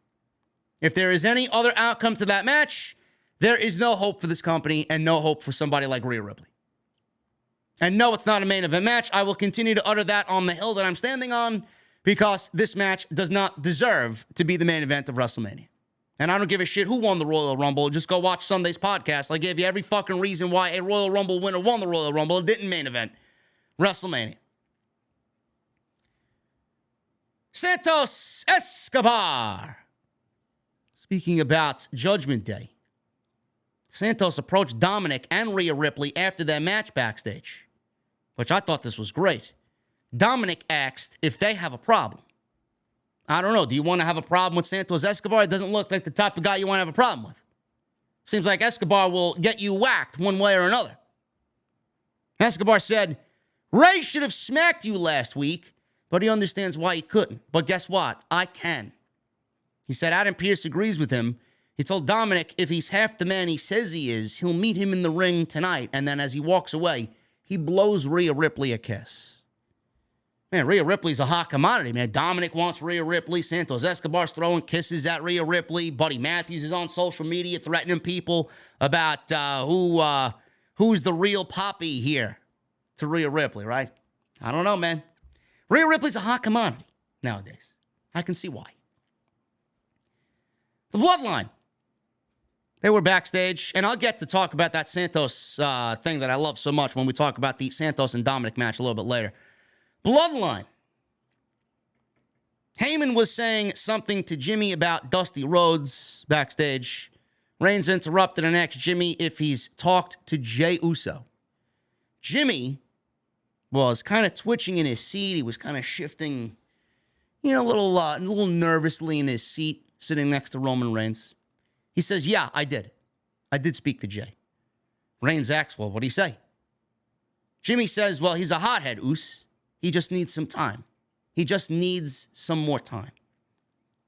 If there is any other outcome to that match, there is no hope for this company and no hope for somebody like Rhea Ripley. And no, it's not a main event match. I will continue to utter that on the hill that I'm standing on because this match does not deserve to be the main event of WrestleMania. And I don't give a shit who won the Royal Rumble. Just go watch Sunday's podcast. I gave you every fucking reason why a Royal Rumble winner won the Royal Rumble. It didn't main event WrestleMania. Santos Escobar. Speaking about Judgment Day, Santos approached Dominic and Rhea Ripley after their match backstage, which I thought this was great. Dominic asked if they have a problem. I don't know. Do you want to have a problem with Santos Escobar? It doesn't look like the type of guy you want to have a problem with. Seems like Escobar will get you whacked one way or another. Escobar said, Ray should have smacked you last week, but he understands why he couldn't. But guess what? I can. He said Adam Pearce agrees with him. He told Dominic if he's half the man he says he is, he'll meet him in the ring tonight. And then as he walks away, he blows Rhea Ripley a kiss. Man, Rhea Ripley's a hot commodity, man. Dominic wants Rhea Ripley. Santos Escobar's throwing kisses at Rhea Ripley. Buddy Matthews is on social media threatening people about who's the real Poppy here to Rhea Ripley, right? I don't know, man. Rhea Ripley's a hot commodity nowadays. I can see why. The Bloodline. They were backstage, and I'll get to talk about that Santos thing that I love so much when we talk about the Santos and Dominic match a little bit later. Bloodline. Heyman was saying something to Jimmy about Dusty Rhodes backstage. Reigns interrupted and asked Jimmy if he's talked to Jey Uso. Jimmy was kind of twitching in his seat. He was kind of shifting, a little nervously in his seat, sitting next to Roman Reigns. He says, yeah, I did. I did speak to Jey. Reigns asks, well, what'd he say? Jimmy says, well, he's a hothead, Us. He just needs some time. He just needs some more time.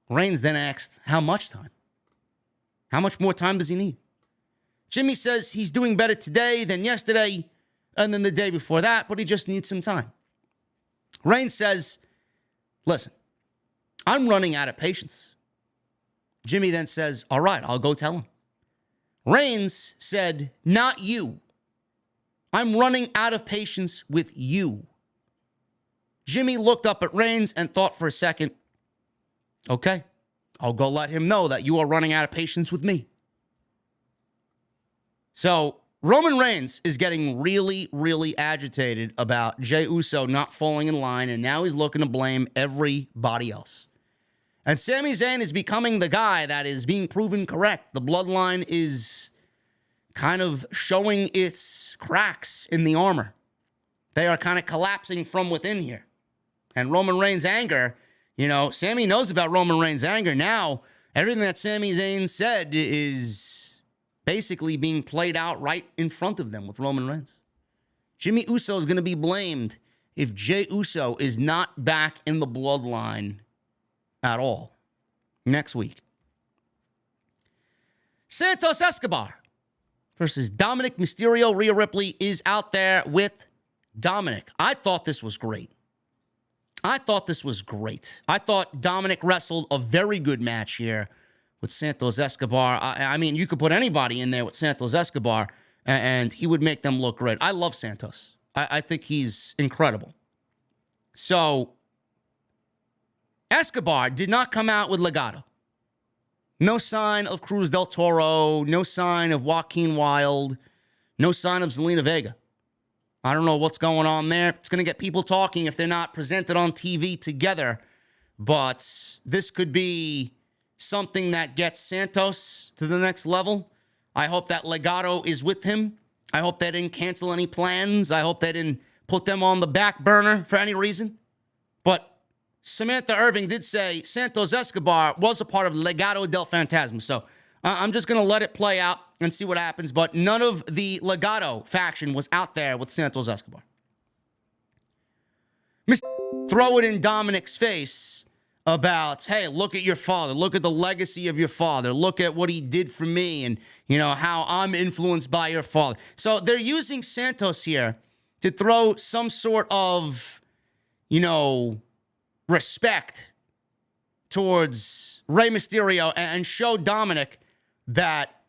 Reigns then asked, how much time? How much more time does he need? Jimmy says he's doing better today than yesterday and then the day before that, but he just needs some time. Reigns says, listen, I'm running out of patience. Jimmy then says, all right, I'll go tell him. Reigns said, not you. I'm running out of patience with you. Jimmy looked up at Reigns and thought for a second, okay, I'll go let him know that you are running out of patience with me. So Roman Reigns is getting really, really agitated about Jey Uso not falling in line, and now he's looking to blame everybody else. And Sami Zayn is becoming the guy that is being proven correct. The Bloodline is kind of showing its cracks in the armor. They are kind of collapsing from within here. And Roman Reigns' anger, Sami knows about Roman Reigns' anger. Now, everything that Sami Zayn said is basically being played out right in front of them with Roman Reigns. Jimmy Uso is going to be blamed if Jey Uso is not back in the Bloodline at all next week. Santos Escobar versus Dominic Mysterio. Rhea Ripley is out there with Dominic. I thought this was great. I thought Dominic wrestled a very good match here with Santos Escobar. I mean, you could put anybody in there with Santos Escobar, and he would make them look great. I love Santos. I think he's incredible. So, Escobar did not come out with Legado. No sign of Cruz del Toro. No sign of Joaquin Wilde. No sign of Zelina Vega. I don't know what's going on there. It's going to get people talking if they're not presented on TV together. But this could be something that gets Santos to the next level. I hope that Legado is with him. I hope they didn't cancel any plans. I hope they didn't put them on the back burner for any reason. But Samantha Irving did say Santos Escobar was a part of Legado del Fantasma. So I'm just going to let it play out and see what happens. But none of the Legado faction was out there with Santos Escobar. Throw it in Dominic's face about, hey, look at your father. Look at the legacy of your father. Look at what he did for me and, how I'm influenced by your father. So they're using Santos here to throw some sort of, respect towards Rey Mysterio and show Dominic that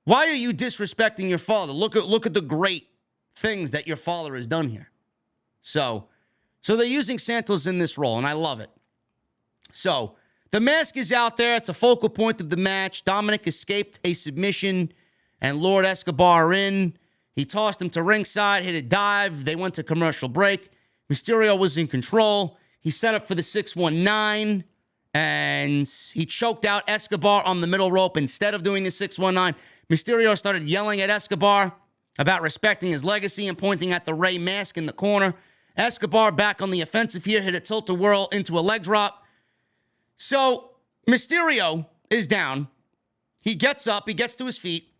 why are you disrespecting your father? Look at the great things that your father has done here. So they're using Santos in this role, and I love it. So the mask is out there. It's a focal point of the match. Dominic escaped a submission and lured Escobar in. He tossed him to ringside, hit a dive. They went to commercial break. Mysterio was in control. He set up for the 619, and he choked out Escobar on the middle rope instead of doing the 619. Mysterio started yelling at Escobar about respecting his legacy and pointing at the Rey mask in the corner. Escobar back on the offensive here, hit a tilt-a-whirl into a leg drop. So Mysterio is down. He gets up, he gets to his feet,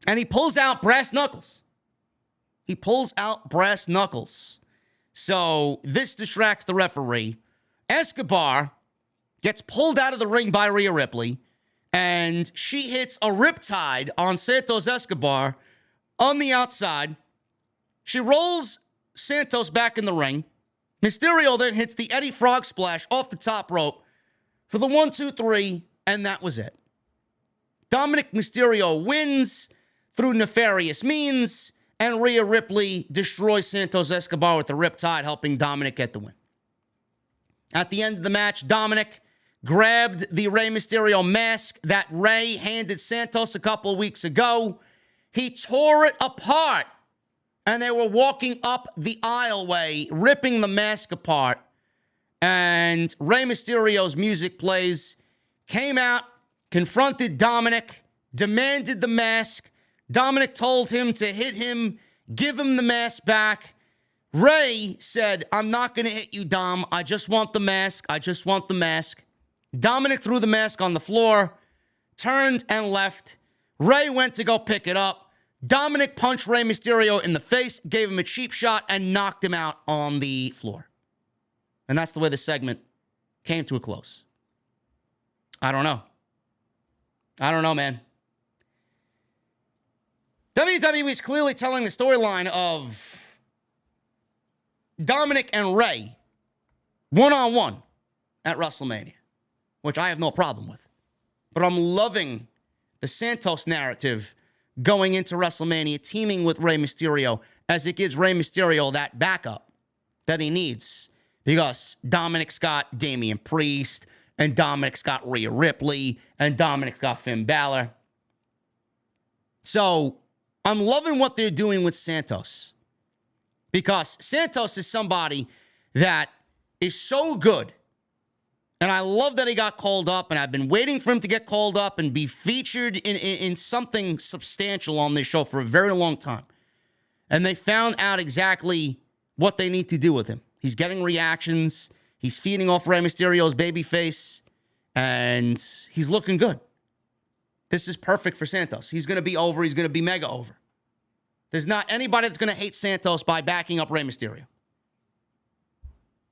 and he pulls out brass knuckles. He pulls out brass knuckles. So this distracts the referee. Escobar gets pulled out of the ring by Rhea Ripley, and she hits a riptide on Santos Escobar on the outside. She rolls Santos back in the ring. Mysterio then hits the Eddie Frog Splash off the top rope for the 1, 2, 3, and that was it. Dominic Mysterio wins through nefarious means, and Rhea Ripley destroys Santos Escobar with the riptide, helping Dominic get the win. At the end of the match, Dominic grabbed the Rey Mysterio mask that Rey handed Santos a couple of weeks ago. He tore it apart, and they were walking up the aisleway, ripping the mask apart. And Rey Mysterio's music plays, came out, confronted Dominic, demanded the mask. Dominic told him to hit him, give him the mask back. Rey said, I'm not going to hit you, Dom. I just want the mask. I just want the mask. Dominic threw the mask on the floor, turned and left. Rey went to go pick it up. Dominic punched Rey Mysterio in the face, gave him a cheap shot, and knocked him out on the floor. And that's the way the segment came to a close. I don't know. I don't know, man. WWE is clearly telling the storyline of Dominic and Rey one-on-one at WrestleMania, which I have no problem with. But I'm loving the Santos narrative going into WrestleMania, teaming with Rey Mysterio, as it gives Rey Mysterio that backup that he needs. Because Dominic's got Damian Priest, and Dominic's got Rhea Ripley, and Dominic's got Finn Balor. So I'm loving what they're doing with Santos. Because Santos is somebody that is so good. And I love that he got called up, and I've been waiting for him to get called up and be featured in something substantial on this show for a very long time. And they found out exactly what they need to do with him. He's getting reactions. He's feeding off Rey Mysterio's babyface, and he's looking good. This is perfect for Santos. He's going to be over. He's going to be mega over. There's not anybody that's going to hate Santos by backing up Rey Mysterio.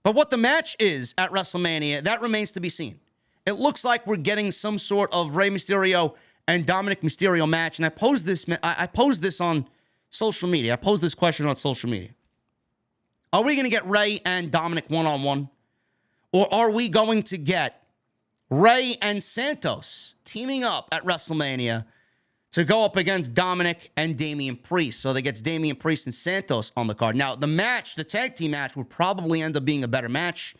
But what the match is at WrestleMania, that remains to be seen. It looks like we're getting some sort of Rey Mysterio and Dominic Mysterio match, and I posed this on social media. I posed this question on social media. Are we going to get Rey and Dominic one-on-one? Or are we going to get Rey and Santos teaming up at WrestleMania to go up against Dominic and Damian Priest? So that gets Damian Priest and Santos on the card. Now, the match, the tag team match, would probably end up being a better match.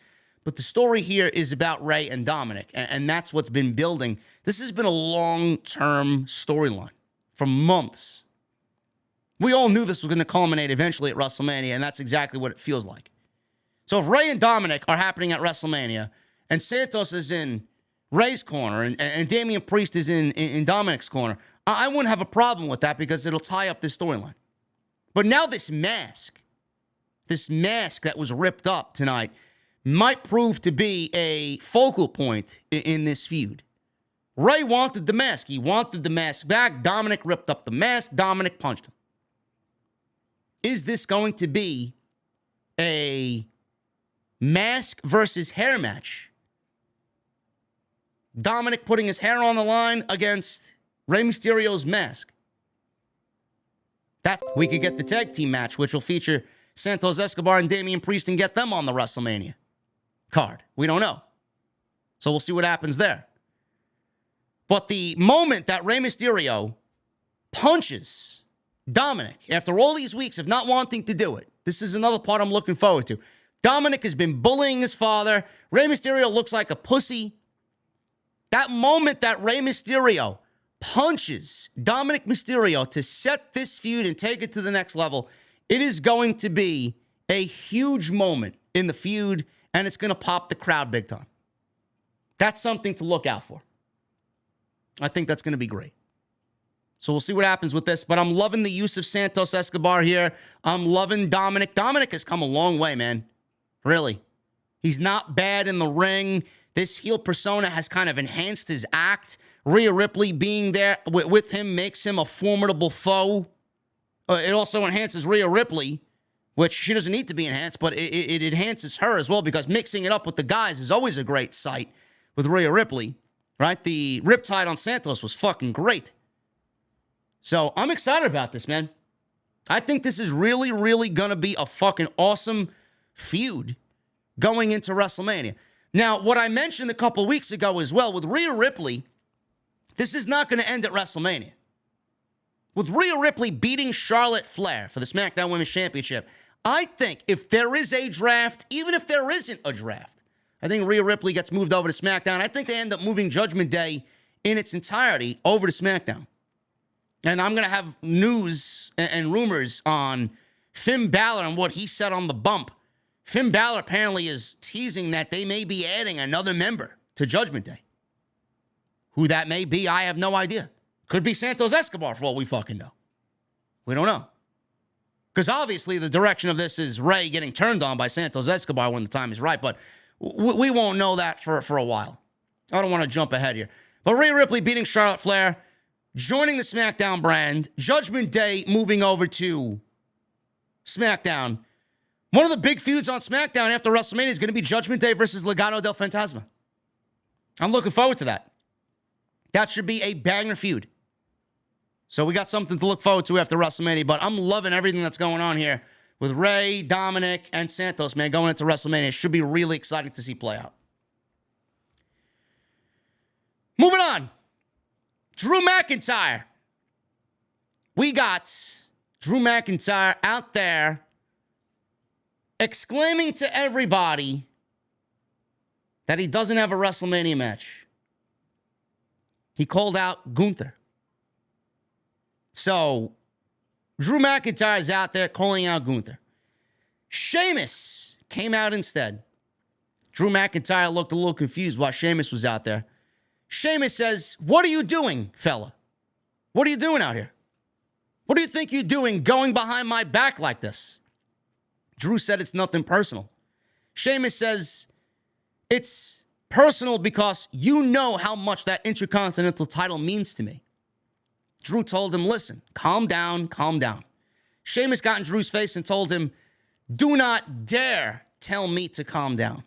But the story here is about Rey and Dominic, and that's what's been building. This has been a long-term storyline for months. We all knew this was going to culminate eventually at WrestleMania, and that's exactly what it feels like. So if Rey and Dominic are happening at WrestleMania, and Santos is in Rey's corner, and Damian Priest is in Dominic's corner, I wouldn't have a problem with that because it'll tie up this storyline. But now this mask that was ripped up tonight, might prove to be a focal point in this feud. Rey wanted the mask. He wanted the mask back. Dominic ripped up the mask. Dominic punched him. Is this going to be a mask versus hair match? Dominic putting his hair on the line against Rey Mysterio's mask. That we could get the tag team match, which will feature Santos Escobar and Damian Priest, and get them on the WrestleMania card. We don't know. So we'll see what happens there. But the moment that Rey Mysterio punches Dominic, after all these weeks of not wanting to do it, this is another part I'm looking forward to. Dominic has been bullying his father. Rey Mysterio looks like a pussy. That moment that Rey Mysterio punches Dominic Mysterio to set this feud and take it to the next level, it is going to be a huge moment in the feud, and it's going to pop the crowd big time. That's something to look out for. I think that's going to be great. So we'll see what happens with this, but I'm loving the use of Santos Escobar here. I'm loving Dominic. Dominic has come a long way, man. Really. He's not bad in the ring. This heel persona has kind of enhanced his act. Rhea Ripley being there with him makes him a formidable foe. It also enhances Rhea Ripley, which she doesn't need to be enhanced, but it enhances her as well, because mixing it up with the guys is always a great sight with Rhea Ripley, right? The Riptide on Santos was fucking great. So I'm excited about this, man. I think this is really, really going to be a fucking awesome feud going into WrestleMania. Now, what I mentioned a couple weeks ago as well, with Rhea Ripley, this is not going to end at WrestleMania. With Rhea Ripley beating Charlotte Flair for the SmackDown Women's Championship, I think if there is a draft, even if there isn't a draft, I think Rhea Ripley gets moved over to SmackDown. I think they end up moving Judgment Day in its entirety over to SmackDown. And I'm going to have news and rumors on Finn Balor and what he said on the bump. Finn Balor apparently is teasing that they may be adding another member to Judgment Day. Who that may be, I have no idea. Could be Santos Escobar for all we fucking know. We don't know. Because obviously the direction of this is Rey getting turned on by Santos Escobar when the time is right. But we won't know that for a while. I don't want to jump ahead here. But Rhea Ripley beating Charlotte Flair, joining the SmackDown brand, Judgment Day moving over to SmackDown. One of the big feuds on SmackDown after WrestleMania is going to be Judgment Day versus Legado del Fantasma. I'm looking forward to that. That should be a banger feud. So we got something to look forward to after WrestleMania, but I'm loving everything that's going on here with Rey, Dominic, and Santos, man, going into WrestleMania. It should be really exciting to see play out. Moving on. Drew McIntyre. We got Drew McIntyre out there exclaiming to everybody that he doesn't have a WrestleMania match. He called out Gunther. So, Drew McIntyre is out there calling out Gunther. Sheamus came out instead. Drew McIntyre looked a little confused while Sheamus was out there. Sheamus says, "What are you doing, fella? What are you doing out here? What do you think you're doing going behind my back like this?" Drew said it's nothing personal. Sheamus says, "It's personal because you know how much that Intercontinental title means to me." Drew told him, "Listen, calm down, calm down." Sheamus got in Drew's face and told him, "Do not dare tell me to calm down."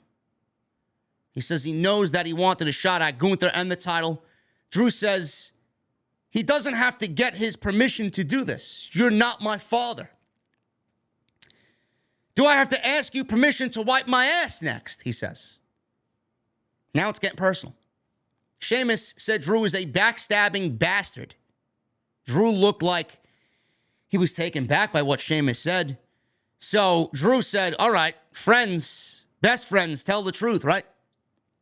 He says he knows that he wanted a shot at Gunther and the title. Drew says he doesn't have to get his permission to do this. You're not my father. Do I have to ask you permission to wipe my ass next? He says. Now it's getting personal. Sheamus said Drew is a backstabbing bastard. Drew looked like he was taken back by what Sheamus said. So Drew said, "All right, friends, best friends, tell the truth, right?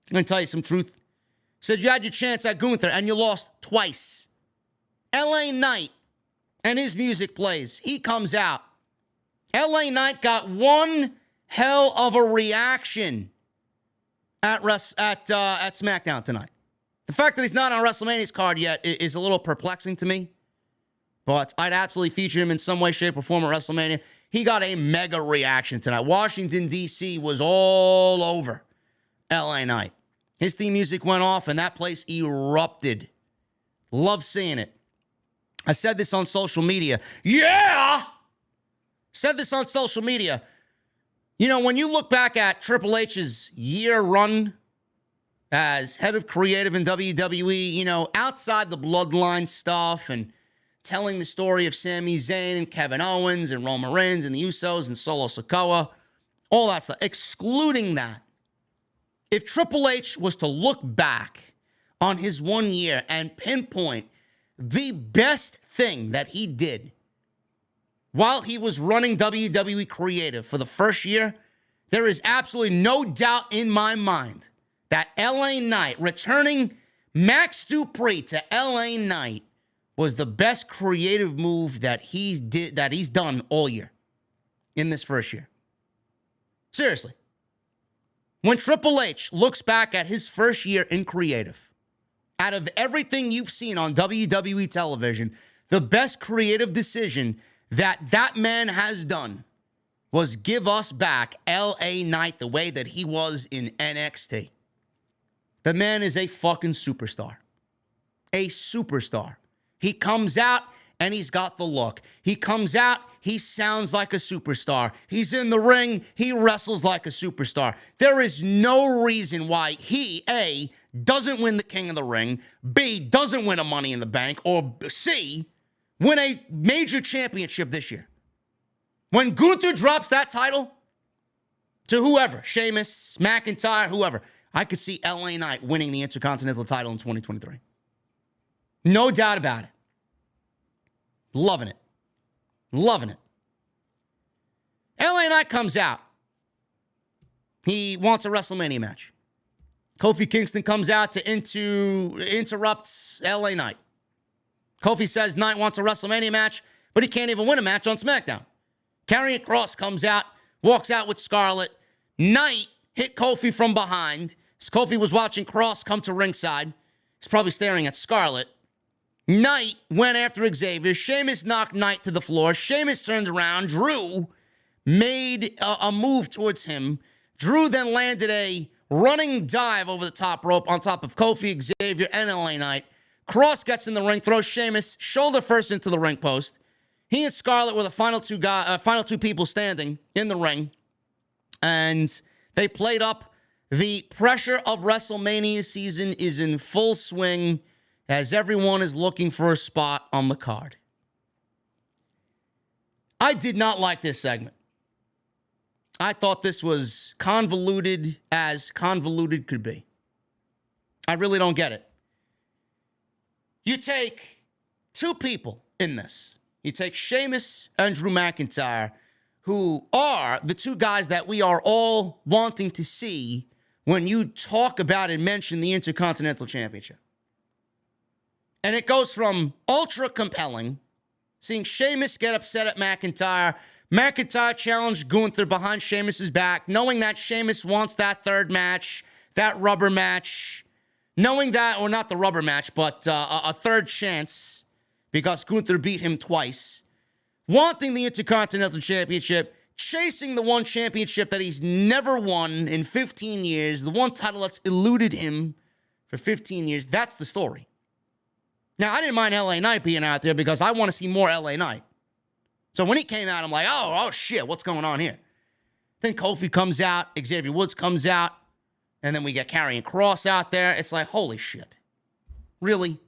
I'm going to tell you some truth." Said you had your chance at Gunther and you lost twice. LA Knight and his music plays. He comes out. LA Knight got one hell of a reaction at SmackDown tonight. The fact that he's not on WrestleMania's card yet is a little perplexing to me. But I'd absolutely feature him in some way, shape, or form at WrestleMania. He got a mega reaction tonight. Washington, D.C. was all over LA Knight. His theme music went off, and that place erupted. Love seeing it. I said this on social media. Yeah! Said this on social media. You know, when you look back at Triple H's year run as head of creative in WWE, you know, outside the bloodline stuff and telling the story of Sami Zayn and Kevin Owens and Roman Reigns and the Usos and Solo Sikoa, all that stuff, excluding that, if Triple H was to look back on his 1 year and pinpoint the best thing that he did while he was running WWE Creative for the first year, there is absolutely no doubt in my mind that LA Knight, returning Max Dupree to LA Knight, was the best creative move that he's done all year in this first year. Seriously. When Triple H looks back at his first year in creative, out of everything you've seen on WWE television, the best creative decision that man has done was give us back LA Knight the way that he was in NXT. The man is a fucking superstar. A superstar. He comes out and he's got the look. He comes out, he sounds like a superstar. He's in the ring, he wrestles like a superstar. There is no reason why he, A, doesn't win the King of the Ring, B, doesn't win a Money in the Bank, or C, win a major championship this year. When Gunther drops that title to whoever, Sheamus, McIntyre, whoever, I could see LA Knight winning the Intercontinental title in 2023. No doubt about it. Loving it. Loving it. LA Knight comes out. He wants a WrestleMania match. Kofi Kingston comes out to interrupt LA Knight. Kofi says Knight wants a WrestleMania match, but he can't even win a match on SmackDown. Karrion Kross comes out, walks out with Scarlett. Knight hit Kofi from behind. As Kofi was watching Kross come to ringside, he's probably staring at Scarlett. Knight went after Xavier. Sheamus knocked Knight to the floor. Sheamus turned around. Drew made a move towards him. Drew then landed a running dive over the top rope on top of Kofi, Xavier, and LA Knight. Kross gets in the ring, throws Sheamus shoulder first into the ring post. He and Scarlett were the final two people standing in the ring. And they played up. The pressure of WrestleMania season is in full swing as everyone is looking for a spot on the card. I did not like this segment. I thought this was convoluted as convoluted could be. I really don't get it. You take two people in this. You take Sheamus and Drew McIntyre, who are the two guys that we are all wanting to see when you talk about and mention the Intercontinental Championship. And it goes from ultra compelling, seeing Sheamus get upset at McIntyre, McIntyre challenged Gunther behind Sheamus's back, knowing that Sheamus wants that third match, that rubber match, knowing that, or not the rubber match, but a third chance because Gunther beat him twice, wanting the Intercontinental Championship, chasing the one championship that he's never won in 15 years, the one title that's eluded him for 15 years. That's the story. Now, I didn't mind LA Knight being out there because I want to see more LA Knight. So when he came out, I'm like, oh shit, what's going on here? Then Kofi comes out, Xavier Woods comes out, and then we get Karrion Kross out there. It's like, holy shit. Really?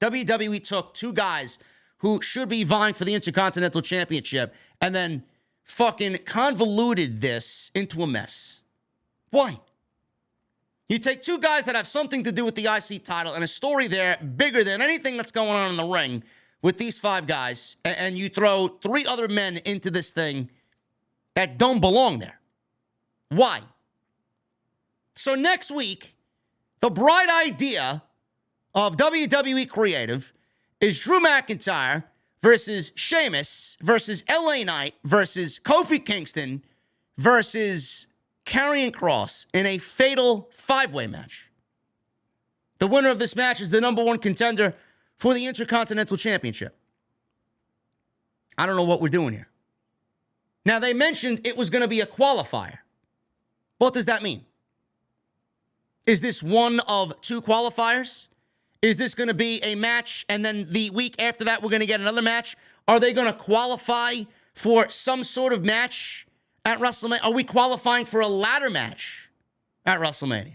WWE took two guys who should be vying for the Intercontinental Championship and then fucking convoluted this into a mess. Why? You take two guys that have something to do with the IC title and a story there bigger than anything that's going on in the ring with these five guys, and you throw three other men into this thing that don't belong there. Why? So next week, the bright idea of WWE Creative is Drew McIntyre versus Sheamus versus LA Knight versus Kofi Kingston versus Karrion Kross in a fatal five-way match. The winner of this match is the number one contender for the Intercontinental Championship. I don't know what we're doing here. Now, they mentioned it was going to be a qualifier. What does that mean? Is this one of two qualifiers? Is this going to be a match and then the week after that we're going to get another match? Are they going to qualify for some sort of match at WrestleMania? Are we qualifying for a ladder match at WrestleMania?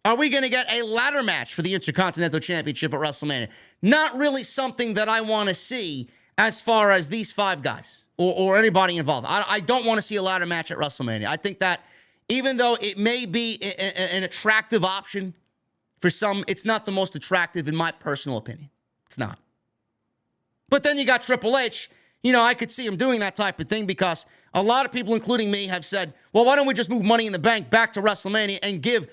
Are we going to get a ladder match for the Intercontinental Championship at WrestleMania? Not really something that I want to see as far as these five guys or anybody involved. I don't want to see a ladder match at WrestleMania. I think that even though it may be an attractive option for some, it's not the most attractive in my personal opinion. It's not. But then you got Triple H. You know, I could see him doing that type of thing because a lot of people, including me, have said, well, why don't we just move Money in the Bank back to WrestleMania and give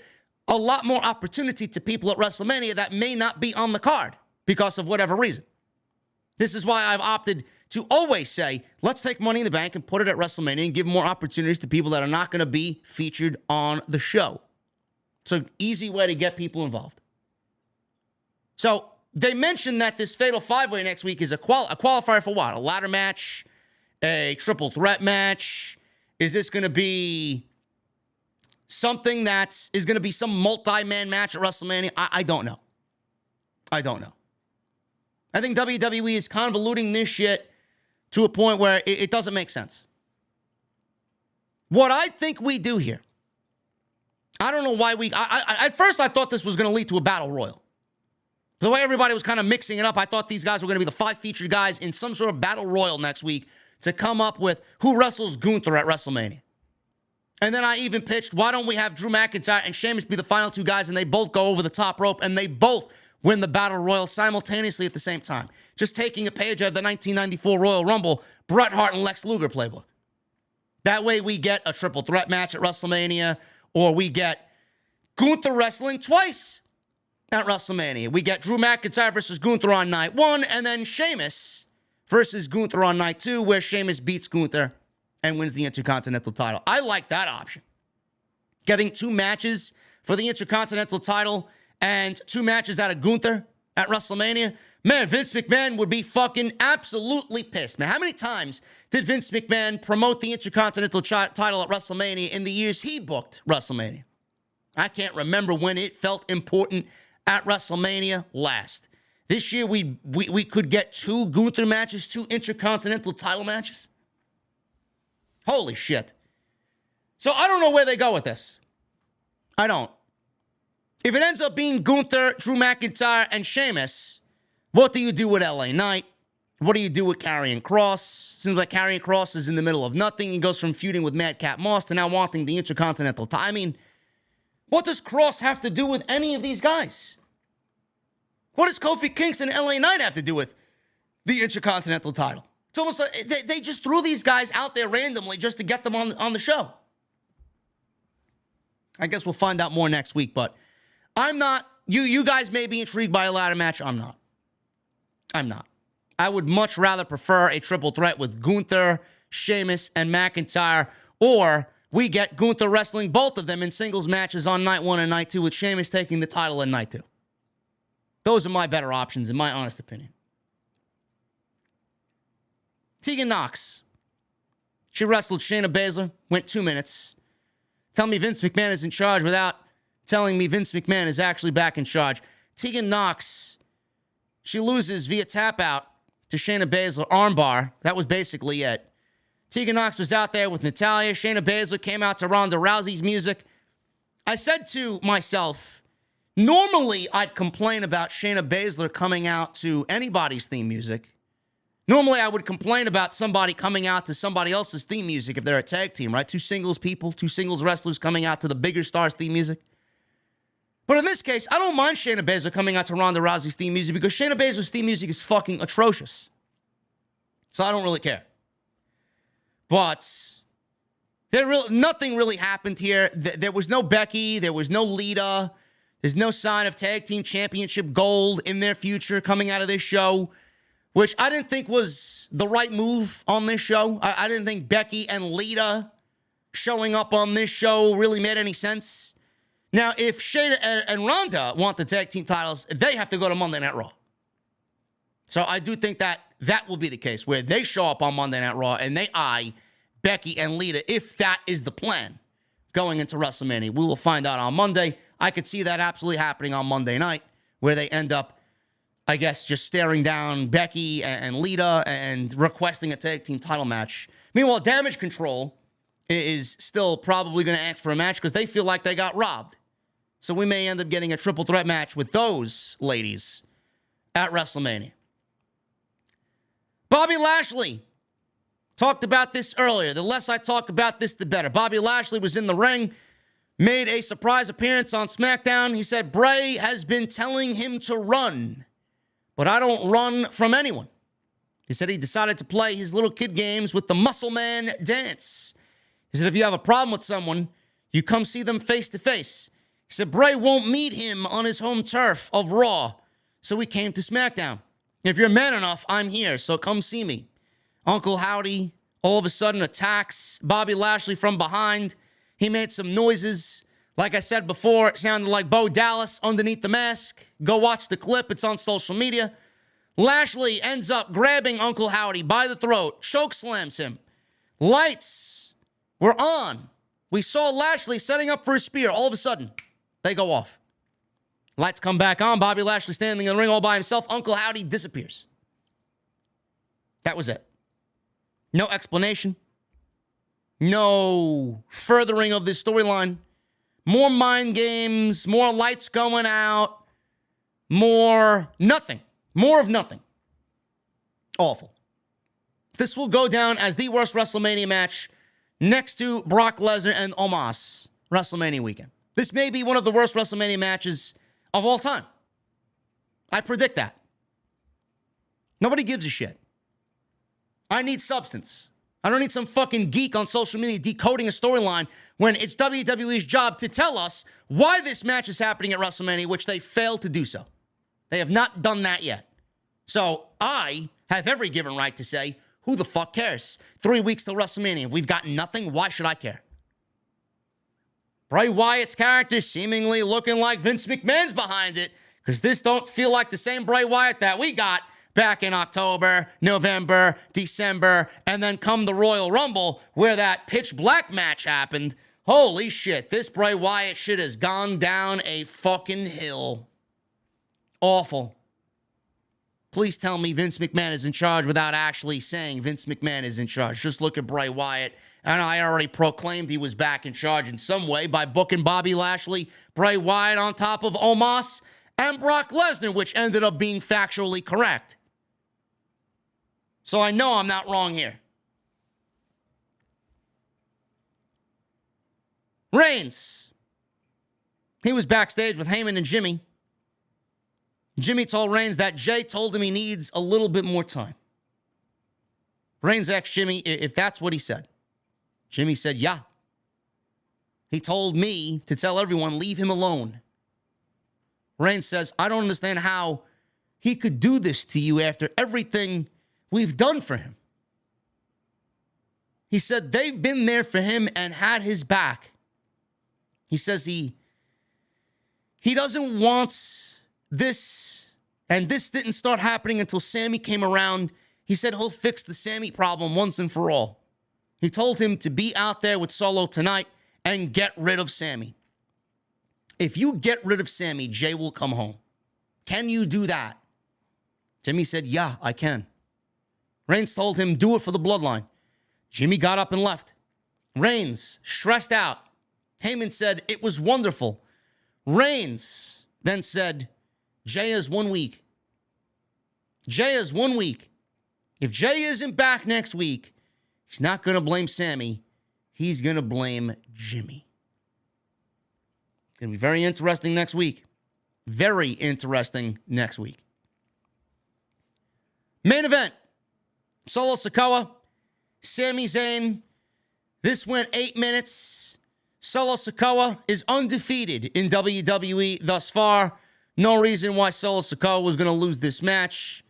a lot more opportunity to people at WrestleMania that may not be on the card because of whatever reason. This is why I've opted to always say, let's take Money in the Bank and put it at WrestleMania and give more opportunities to people that are not going to be featured on the show. It's an easy way to get people involved. So they mentioned that this Fatal 5-Way next week is a qualifier for what? A ladder match? A triple threat match? Is this going to be something that is going to be some multi-man match at WrestleMania? I don't know. I don't know. I think WWE is convoluting this shit to a point where it doesn't make sense. What I think we do here, I don't know why at first I thought this was going to lead to a battle royal. The way everybody was kind of mixing it up, I thought these guys were going to be the 5 featured guys in some sort of battle royal next week to come up with who wrestles Gunther at WrestleMania. And then I even pitched, why don't we have Drew McIntyre and Sheamus be the final 2 guys and they both go over the top rope and they both win the battle royal simultaneously at the same time. Just taking a page out of the 1994 Royal Rumble, Bret Hart and Lex Luger playbook. That way we get a triple threat match at WrestleMania, or we get Gunther wrestling twice at WrestleMania. We get Drew McIntyre versus Gunther on night 1, and then Sheamus versus Gunther on night 2, where Sheamus beats Gunther and wins the Intercontinental title. I like that option. Getting 2 matches for the Intercontinental title and 2 matches out of Gunther at WrestleMania. Man, Vince McMahon would be fucking absolutely pissed, man. How many times did Vince McMahon promote the Intercontinental title at WrestleMania in the years he booked WrestleMania? I can't remember when it felt important at WrestleMania last. This year, we could get 2 Gunther matches, 2 Intercontinental title matches. Holy shit. So I don't know where they go with this. I don't. If it ends up being Gunther, Drew McIntyre, and Sheamus, what do you do with LA Knight? What do you do with Karrion Kross? Seems like Karrion Kross is in the middle of nothing. He goes from feuding with Madcap Moss to now wanting the Intercontinental title. I mean, what does Kross have to do with any of these guys? What does Kofi Kingston and LA Knight have to do with the Intercontinental title? It's almost like they just threw these guys out there randomly just to get them on the show. I guess we'll find out more next week, but I'm not. You guys may be intrigued by a ladder match. I'm not. I would much rather prefer a triple threat with Gunther, Sheamus, and McIntyre, or we get Gunther wrestling both of them in singles matches on night 1 and night 2 with Sheamus taking the title in night 2. Those are my better options, in my honest opinion. Tegan Nox. She wrestled Shayna Baszler, went 2 minutes. Tell me Vince McMahon is in charge without telling me Vince McMahon is actually back in charge. Tegan Nox, she loses via tap out to Shayna Baszler, armbar. That was basically it. Tegan Nox was out there with Natalya. Shayna Baszler came out to Ronda Rousey's music. I said to myself, normally I'd complain about Shayna Baszler coming out to anybody's theme music. Normally I would complain about somebody coming out to somebody else's theme music if they're a tag team, right? 2 singles people, 2 singles wrestlers coming out to the bigger stars' theme music. But in this case, I don't mind Shayna Baszler coming out to Ronda Rousey's theme music because Shayna Baszler's theme music is fucking atrocious. So I don't really care. But nothing really happened here. There was no Becky. There was no Lita. There's no sign of tag team championship gold in their future coming out of this show, which I didn't think was the right move on this show. I didn't think Becky and Lita showing up on this show really made any sense. Now, if Shayna and Ronda want the tag team titles, they have to go to Monday Night Raw. So I do think that will be the case, where they show up on Monday Night Raw and they eye Becky and Lita, if that is the plan going into WrestleMania. We will find out on Monday. I could see that absolutely happening on Monday night, where they end up, I guess, just staring down Becky and Lita and requesting a tag team title match. Meanwhile, Damage Control is still probably going to ask for a match because they feel like they got robbed. So we may end up getting a triple threat match with those ladies at WrestleMania. Bobby Lashley. Talked about this earlier. The less I talk about this, the better. Bobby Lashley was in the ring, made a surprise appearance on SmackDown. He said, Bray has been telling him to run, but I don't run from anyone. He said he decided to play his little kid games with the Muscle Man dance. He said, if you have a problem with someone, you come see them face to face. He said, Bray won't meet him on his home turf of Raw, so he came to SmackDown. If you're man enough, I'm here, so come see me. Uncle Howdy all of a sudden attacks Bobby Lashley from behind. He made some noises. Like I said before, it sounded like Bo Dallas underneath the mask. Go watch the clip. It's on social media. Lashley ends up grabbing Uncle Howdy by the throat, choke slams him. Lights were on. We saw Lashley setting up for a spear. All of a sudden, they go off. Lights come back on. Bobby Lashley standing in the ring all by himself. Uncle Howdy disappears. That was it. No explanation. No furthering of this storyline. More mind games. More lights going out. More nothing. More of nothing. Awful. This will go down as the worst WrestleMania match next to Brock Lesnar and Omos WrestleMania weekend. This may be one of the worst WrestleMania matches of all time. I predict that. Nobody gives a shit. I need substance. I don't need some fucking geek on social media decoding a storyline when it's WWE's job to tell us why this match is happening at WrestleMania, which they failed to do so. They have not done that yet. So I have every given right to say, who the fuck cares? 3 weeks till WrestleMania. If we've got nothing, why should I care? Bray Wyatt's character seemingly looking like Vince McMahon's behind it, because this don't feel like the same Bray Wyatt that we got back in October, November, December, and then come the Royal Rumble where that pitch black match happened. Holy shit, this Bray Wyatt shit has gone down a fucking hill. Awful. Please tell me Vince McMahon is in charge without actually saying Vince McMahon is in charge. Just look at Bray Wyatt. And I already proclaimed he was back in charge in some way by booking Bobby Lashley, Bray Wyatt on top of Omos, and Brock Lesnar, which ended up being factually correct. So I know I'm not wrong here. Reigns. He was backstage with Heyman and Jimmy. Jimmy told Reigns that Jey told him he needs a little bit more time. Reigns asked Jimmy if that's what he said. Jimmy said, yeah. He told me to tell everyone, leave him alone. Reigns says, I don't understand how he could do this to you after everything we've done for him. He said they've been there for him and had his back. He says he doesn't want this, and this didn't start happening until Sammy came around. He said he'll fix the Sammy problem once and for all. He told him to be out there with Solo tonight and get rid of Sammy. If you get rid of Sammy, Jey will come home. Can you do that? Jimmy said, yeah, I can. Reigns told him, do it for the bloodline. Jimmy got up and left. Reigns, stressed out. Heyman said, it was wonderful. Reigns then said, Jey is 1 week. Jey is 1 week. If Jey isn't back next week, he's not going to blame Sammy. He's going to blame Jimmy. It's going to be very interesting next week. Very interesting next week. Main event. Solo Sikoa, Sami Zayn. This went 8 minutes. Solo Sikoa is undefeated in WWE thus far. No reason why Solo Sikoa was going to lose this match.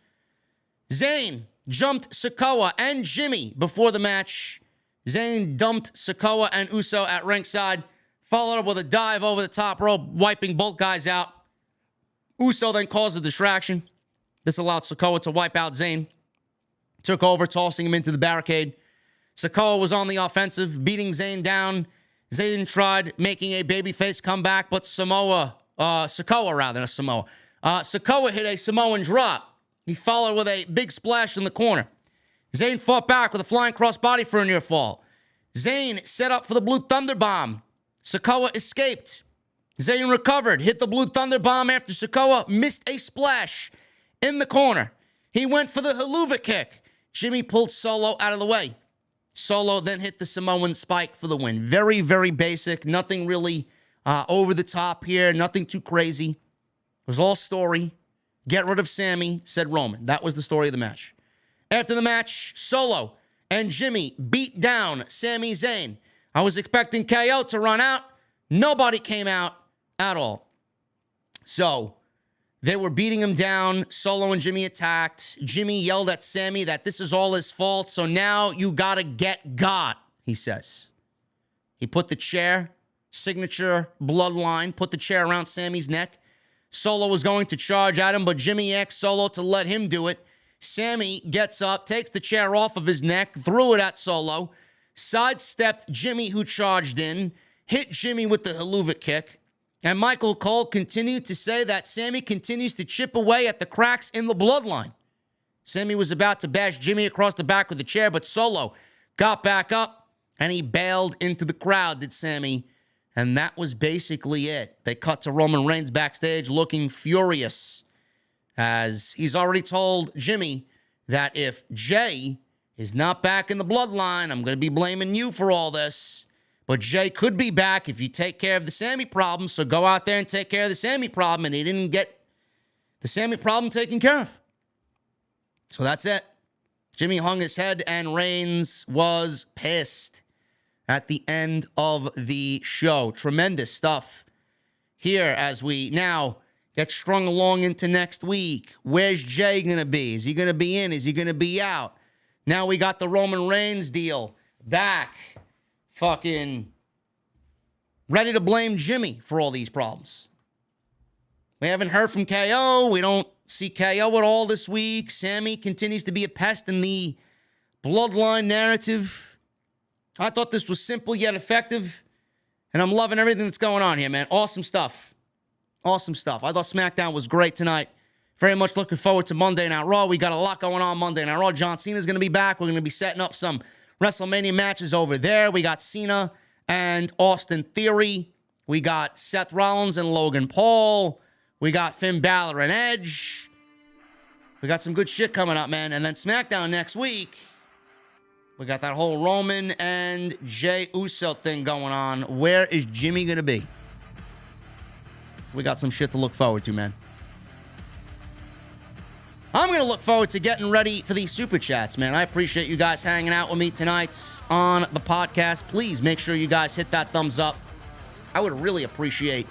Zayn jumped Sikoa and Jimmy before the match. Zayn dumped Sikoa and Uso at ringside, followed up with a dive over the top rope, wiping both guys out. Uso then caused a distraction. This allowed Sikoa to wipe out Zayn. Took over, tossing him into the barricade. Sikoa was on the offensive, beating Zayn down. Zayn tried making a babyface comeback, but Sikoa hit a Samoan drop. He followed with a big splash in the corner. Zayn fought back with a flying crossbody for a near fall. Zayn set up for the Blue Thunder Bomb. Sikoa escaped. Zayn recovered, hit the Blue Thunder Bomb after Sikoa missed a splash in the corner. He went for the haluva kick. Jimmy pulled Solo out of the way. Solo then hit the Samoan spike for the win. Very, very basic. Nothing really over the top here. Nothing too crazy. It was all story. Get rid of Sammy, said Roman. That was the story of the match. After the match, Solo and Jimmy beat down Sami Zayn. I was expecting KO to run out. Nobody came out at all. So they were beating him down. Solo and Jimmy attacked. Jimmy yelled at Sammy that this is all his fault. So now you got to get got, he says. He put the chair, signature bloodline, put the chair around Sammy's neck. Solo was going to charge at him, but Jimmy asked Solo to let him do it. Sammy gets up, takes the chair off of his neck, threw it at Solo, sidestepped Jimmy, who charged in, hit Jimmy with the haluva kick. And Michael Cole continued to say that Sami continues to chip away at the cracks in the bloodline. Sami was about to bash Jimmy across the back with a chair, but Solo got back up and he bailed into the crowd, did Sami. And that was basically it. They cut to Roman Reigns backstage looking furious, as he's already told Jimmy that if Jey is not back in the bloodline, I'm going to be blaming you for all this. But Jey could be back if you take care of the Sami problem, so go out there and take care of the Sami problem, and he didn't get the Sami problem taken care of. So that's it. Jimmy hung his head, and Reigns was pissed at the end of the show. Tremendous stuff here as we now get strung along into next week. Where's Jey going to be? Is he going to be in? Is he going to be out? Now we got the Roman Reigns deal back. Fucking ready to blame Jimmy for all these problems. We haven't heard from KO. We don't see KO at all this week. Sami continues to be a pest in the bloodline narrative. I thought this was simple yet effective, and I'm loving everything that's going on here, man. Awesome stuff. Awesome stuff. I thought SmackDown was great tonight. Very much looking forward to Monday Night Raw. We got a lot going on Monday Night Raw. John Cena's going to be back. We're going to be setting up some WrestleMania matches over there. We got Cena and Austin Theory. We got Seth Rollins and Logan Paul. We got Finn Balor and Edge. We got some good shit coming up, man. And then SmackDown next week, we got that whole Roman and Jey Uso thing going on. Where is Jimmy going to be? We got some shit to look forward to, man. I'm going to look forward to getting ready for these Super Chats, man. I appreciate you guys hanging out with me tonight on the podcast. Please make sure you guys hit that thumbs up. I would really appreciate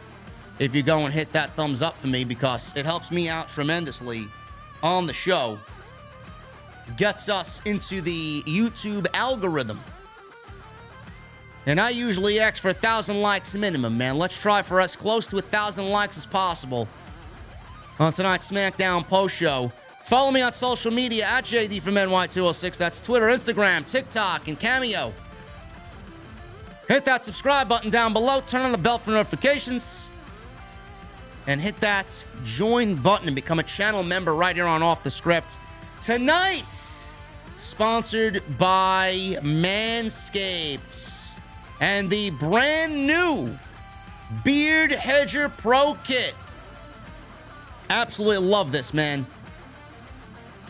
if you go and hit that thumbs up for me, because it helps me out tremendously on the show. Gets us into the YouTube algorithm. And I usually ask for 1,000 likes minimum, man. Let's try for as close to 1,000 likes as possible on tonight's SmackDown post show. Follow me on social media at JDfromNY206. That's Twitter, Instagram, TikTok, and Cameo. Hit that subscribe button down below. Turn on the bell for notifications. And hit that join button and become a channel member right here on Off the Script. Tonight, sponsored by Manscaped and the brand new Beard Hedger Pro Kit. Absolutely love this, man.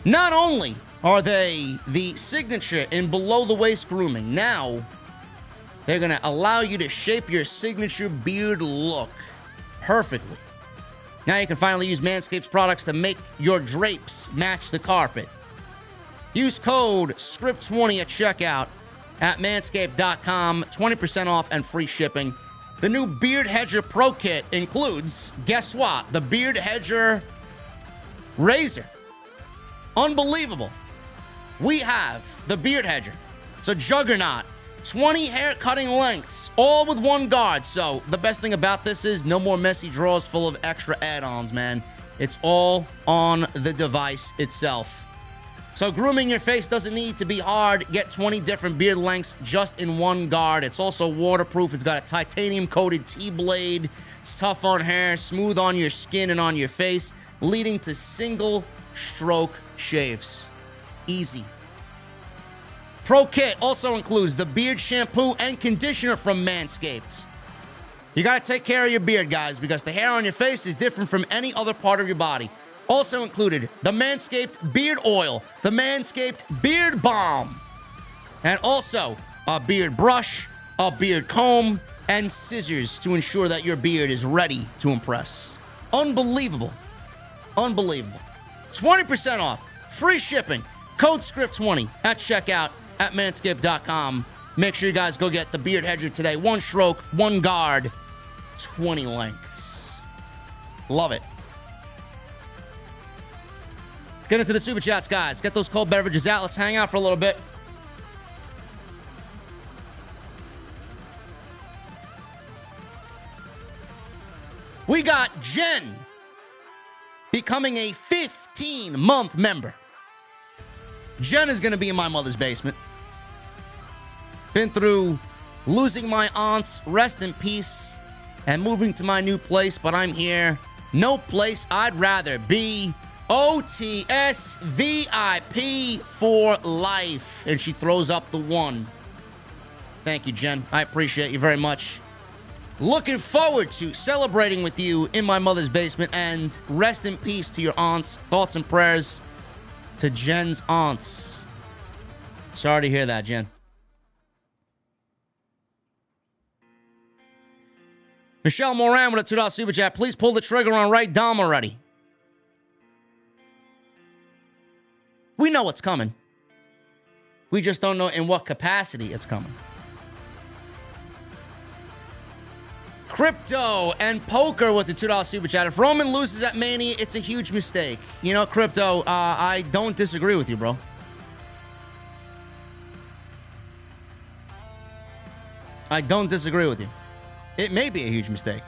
Not only are they the signature in below-the-waist grooming, now they're going to allow you to shape your signature beard look perfectly. Now you can finally use Manscaped's products to make your drapes match the carpet. Use code SCRIPT20 at checkout at manscaped.com. 20% off and free shipping. The new Beard Hedger Pro Kit includes, guess what? The Beard Hedger Razor. Unbelievable. We have the Beard Hedger. It's a juggernaut. 20 hair cutting lengths, all with one guard. So the best thing about this is no more messy drawers full of extra add-ons, man. It's all on the device itself. So grooming your face doesn't need to be hard. Get 20 different beard lengths just in one guard. It's also waterproof. It's got a titanium-coated T-blade. It's tough on hair, smooth on your skin and on your face, leading to single-stroke shaves. Easy. Pro Kit also includes the beard shampoo and conditioner from Manscaped. You got to take care of your beard, guys, because the hair on your face is different from any other part of your body. Also included the Manscaped Beard Oil, the Manscaped Beard Balm, and also a beard brush, a beard comb, and scissors to ensure that your beard is ready to impress. Unbelievable. Unbelievable. 20% off, free shipping, code SCRIPT20 at checkout at manscaped.com. Make sure you guys go get the Beard Hedger today. One stroke, one guard, 20 lengths. Love it. Let's get into the Super Chats, guys. Get those cold beverages out. Let's hang out for a little bit. We got Jen becoming a 15-month member. Jen is going to be in my mother's basement. Been through losing my aunts, rest in peace, and moving to my new place, but I'm here. No place I'd rather be. OTS VIP for life. And she throws up the 1. Thank you, Jen. I appreciate you very much. Looking forward to celebrating with you in my mother's basement, and rest in peace to your aunts. Thoughts and prayers to Jen's aunts. Sorry to hear that, Jen. Michelle Moran with a $2 super chat. Please pull the trigger on Right Dom already. We know what's coming. We just don't know in what capacity it's coming. Crypto and Poker with the $2 super chat. If Roman loses at Mania, it's a huge mistake. You know, Crypto, I don't disagree with you, bro. I don't disagree with you. It may be a huge mistake.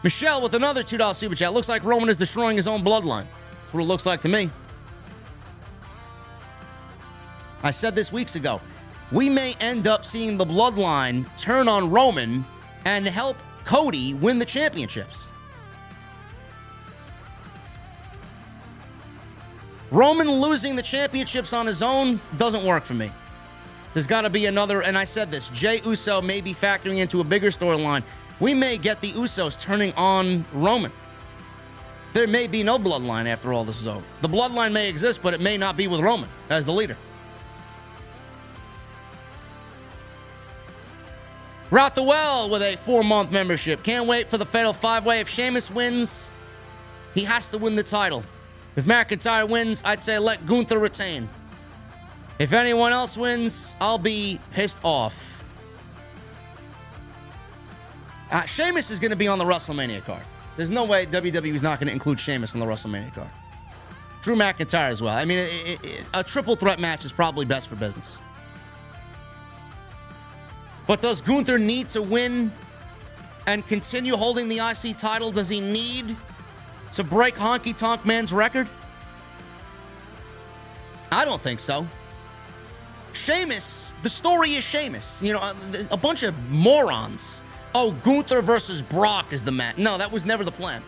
Michelle with another $2 super chat. Looks like Roman is destroying his own bloodline. That's what it looks like to me. I said this weeks ago. We may end up seeing the bloodline turn on Roman and help Cody win the championships. Roman losing the championships on his own doesn't work for me. There's got to be another, and I said this, Jey Uso may be factoring into a bigger storyline. We may get the Usos turning on Roman. There may be no bloodline after all this is over. The bloodline may exist, but it may not be with Roman as the leader. Route the Well with a 4-month membership. Can't wait for the Fatal 5-Way. If Sheamus wins, he has to win the title. If McIntyre wins, I'd say let Gunther retain. If anyone else wins, I'll be pissed off. Sheamus is going to be on the WrestleMania card. There's no way WWE is not going to include Sheamus on the WrestleMania card. Drew McIntyre as well. I mean, a triple threat match is probably best for business. But does Gunther need to win and continue holding the IC title? Does he need to break Honky Tonk Man's record? I don't think so. Sheamus, the story is Sheamus. You know, a bunch of morons. Oh, Gunther versus Brock is the match. No, that was never the plan.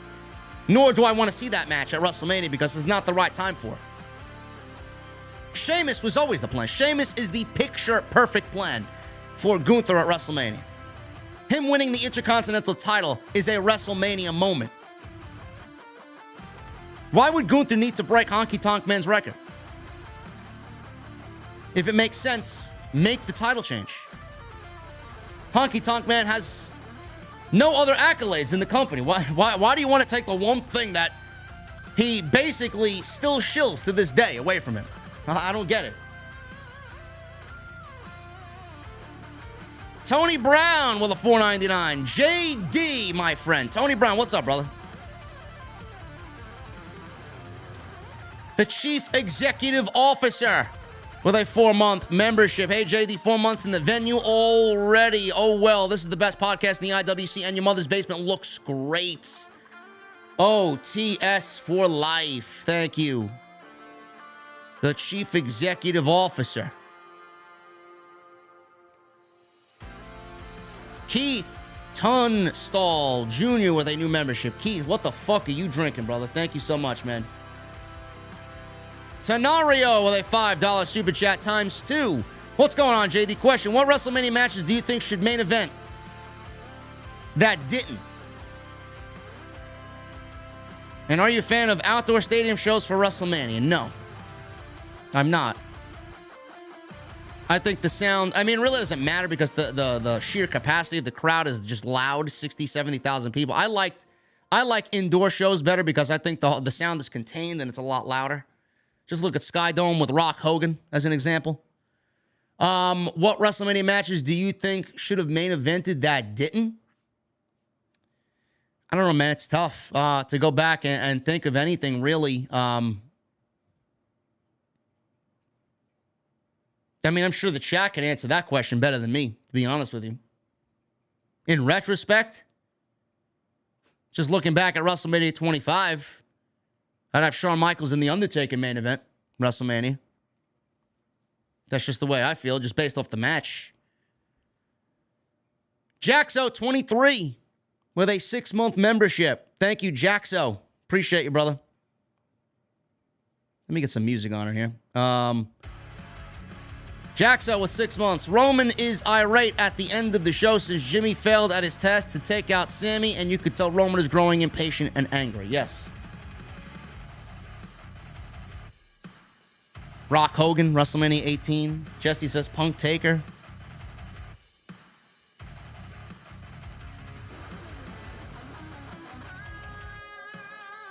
Nor do I want to see that match at WrestleMania because it's not the right time for it. Sheamus was always the plan. Sheamus is the picture-perfect plan for Gunther at WrestleMania. Him winning the Intercontinental title is a WrestleMania moment. Why would Gunther need to break Honky Tonk Man's record? If it makes sense, make the title change. Honky Tonk Man has no other accolades in the company. Why do you want to take the one thing that he basically still shills to this day away from him? I don't get it. Tony Brown with a $4.99. JD, my friend. Tony Brown, what's up, brother? The Chief Executive Officer with a 4-month membership. Hey, JD, 4 months in the venue already. Oh, well, this is the best podcast in the IWC, and your mother's basement looks great. OTS for life. Thank you. The Chief Executive Officer. Keith Tunstall Jr. with a new membership. Keith, what the fuck are you drinking, brother? Thank you so much, man. Tenario with a $5 super chat times 2. What's going on, JD? Question: what WrestleMania matches do you think should main event that didn't? And are you a fan of outdoor stadium shows for WrestleMania? No, I'm not. I think the sound, I mean, it really doesn't matter because the sheer capacity of the crowd is just loud, 60, 70,000 people. I like indoor shows better because I think the sound is contained and it's a lot louder. Just look at Sky Dome with Rock Hogan as an example. What WrestleMania matches do you think should have main evented that didn't? I don't know, man. It's tough to go back and think of anything really. I mean, I'm sure the chat can answer that question better than me, to be honest with you. In retrospect, just looking back at WrestleMania 25, I'd have Shawn Michaels in the Undertaker main event, WrestleMania. That's just the way I feel, just based off the match. Jaxo 23 with a 6-month membership. Thank you, Jaxo. Appreciate you, brother. Let me get some music on it here. Jaxo with 6 months. Roman is irate at the end of the show since Jimmy failed at his task to take out Sammy, and you could tell Roman is growing impatient and angry. Yes. Rock Hogan, WrestleMania 18. Jesse says Punk Taker.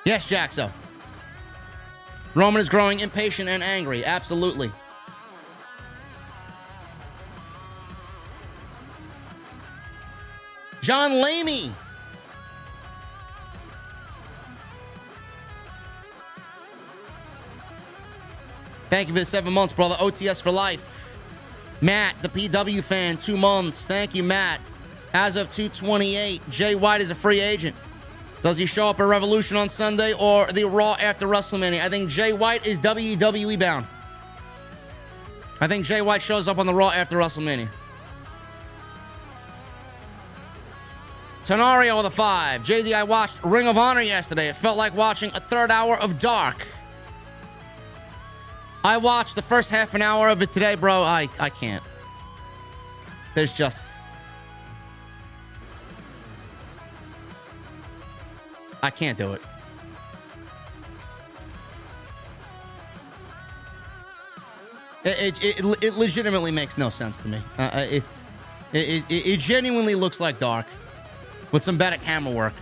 Yes, Jaxo. Roman is growing impatient and angry. Absolutely. John Lamey. Thank you for the 7 months, brother. OTS for life. Matt, the PW fan, 2 months. Thank you, Matt. As of 2/28, Jay White is a free agent. Does he show up at Revolution on Sunday or the Raw after WrestleMania? I think Jay White is WWE bound. I think Jay White shows up on the Raw after WrestleMania. Tenario with a 5. JD, I watched Ring of Honor yesterday. It felt like watching a third hour of Dark. I watched the first half an hour of it today, bro. I can't. There's just... I can't do it. It legitimately makes no sense to me. It genuinely looks like Dark with some better camera work.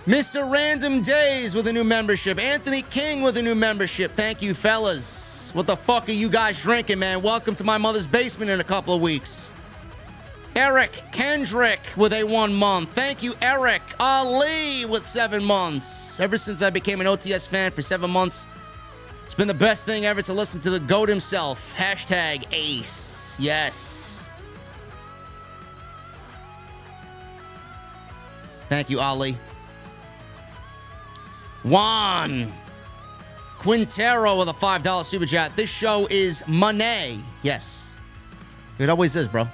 Mr. Random Days with a new membership. Anthony King with a new membership. Thank you, fellas. What the fuck are you guys drinking, man? Welcome to my mother's basement in a couple of weeks. Eric Kendrick with a 1 month. Thank you, Eric. Ali with 7 months. Ever since I became an OTS fan for 7 months, it's been the best thing ever to listen to the GOAT himself. Hashtag Ace. Yes. Thank you, Ali. Juan Quintero with a $5 super chat. This show is money. Yes. It always is, bro.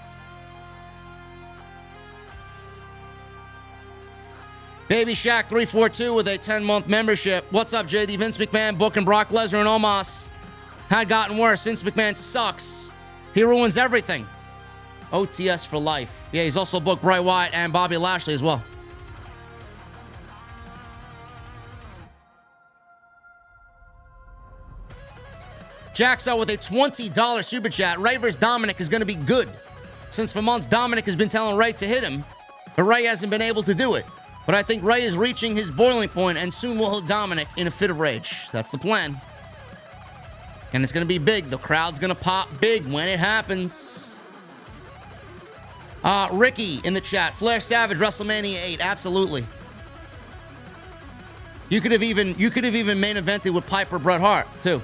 Baby Shaq 342 with a 10-month membership. What's up, JD? Vince McMahon booking Brock Lesnar and Omos had gotten worse. Vince McMahon sucks. He ruins everything. OTS for life. Yeah, he's also booked Bray Wyatt and Bobby Lashley as well. Jaxo with a $20 super chat. Ray vs. Dominic is going to be good. Since for months, Dominic has been telling Ray to hit him, but Ray hasn't been able to do it. But I think Ray is reaching his boiling point and soon will hit Dominic in a fit of rage. That's the plan. And it's going to be big. The crowd's going to pop big when it happens. Ricky in the chat. Flair Savage, WrestleMania 8. Absolutely. You could have even main evented with Piper Bret Hart, too.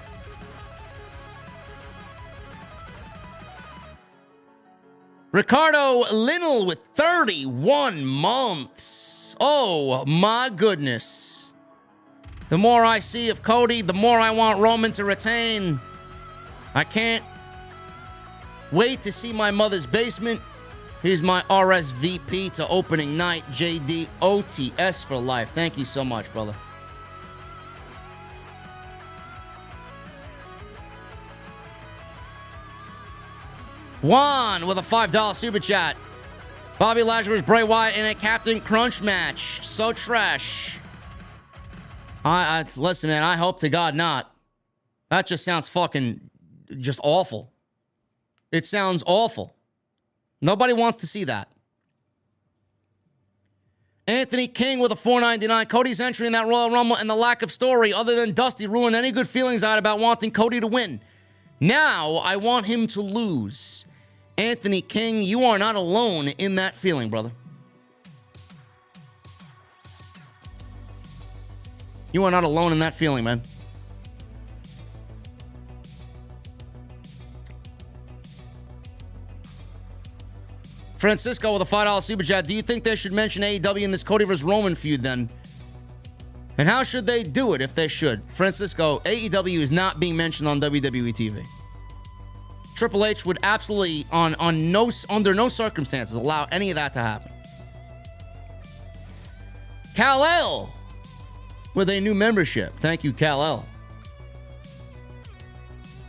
Ricardo Linnell with 31 months. Oh, my goodness. The more I see of Cody, the more I want Roman to retain. I can't wait to see my mother's basement. Here's my RSVP to opening night. JD OTS for life. Thank you so much, brother. Juan with a $5 super chat. Bobby Lashley vs. Bray Wyatt in a Captain Crunch match. So trash. Listen, man, I hope to God not. That just sounds fucking just awful. It sounds awful. Nobody wants to see that. Anthony King with a $4.99. Cody's entry in that Royal Rumble and the lack of story other than Dusty ruined any good feelings I had about wanting Cody to win. Now I want him to lose. Anthony King, you are not alone in that feeling, brother. You are not alone in that feeling, man. Francisco with a $5 super chat. Do you think they should mention AEW in this Cody vs. Roman feud then? And how should they do it if they should? Francisco, AEW is not being mentioned on WWE TV. Triple H would absolutely, under no circumstances, allow any of that to happen. Kal-El with a new membership. Thank you, Kal-El.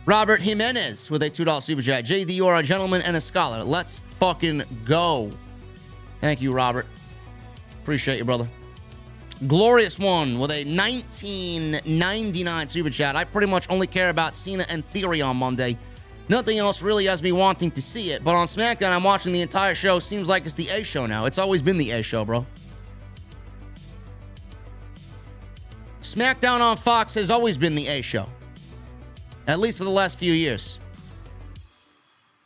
Robert Jimenez with a $2 super chat. JD, you are a gentleman and a scholar. Let's fucking go. Thank you, Robert. Appreciate you, brother. Glorious One with a $19.99 super chat. I pretty much only care about Cena and Theory on Monday. Nothing else really has me wanting to see it. But on SmackDown, I'm watching the entire show. Seems like it's the A show now. It's always been the A show, bro. SmackDown on Fox has always been the A show. At least for the last few years.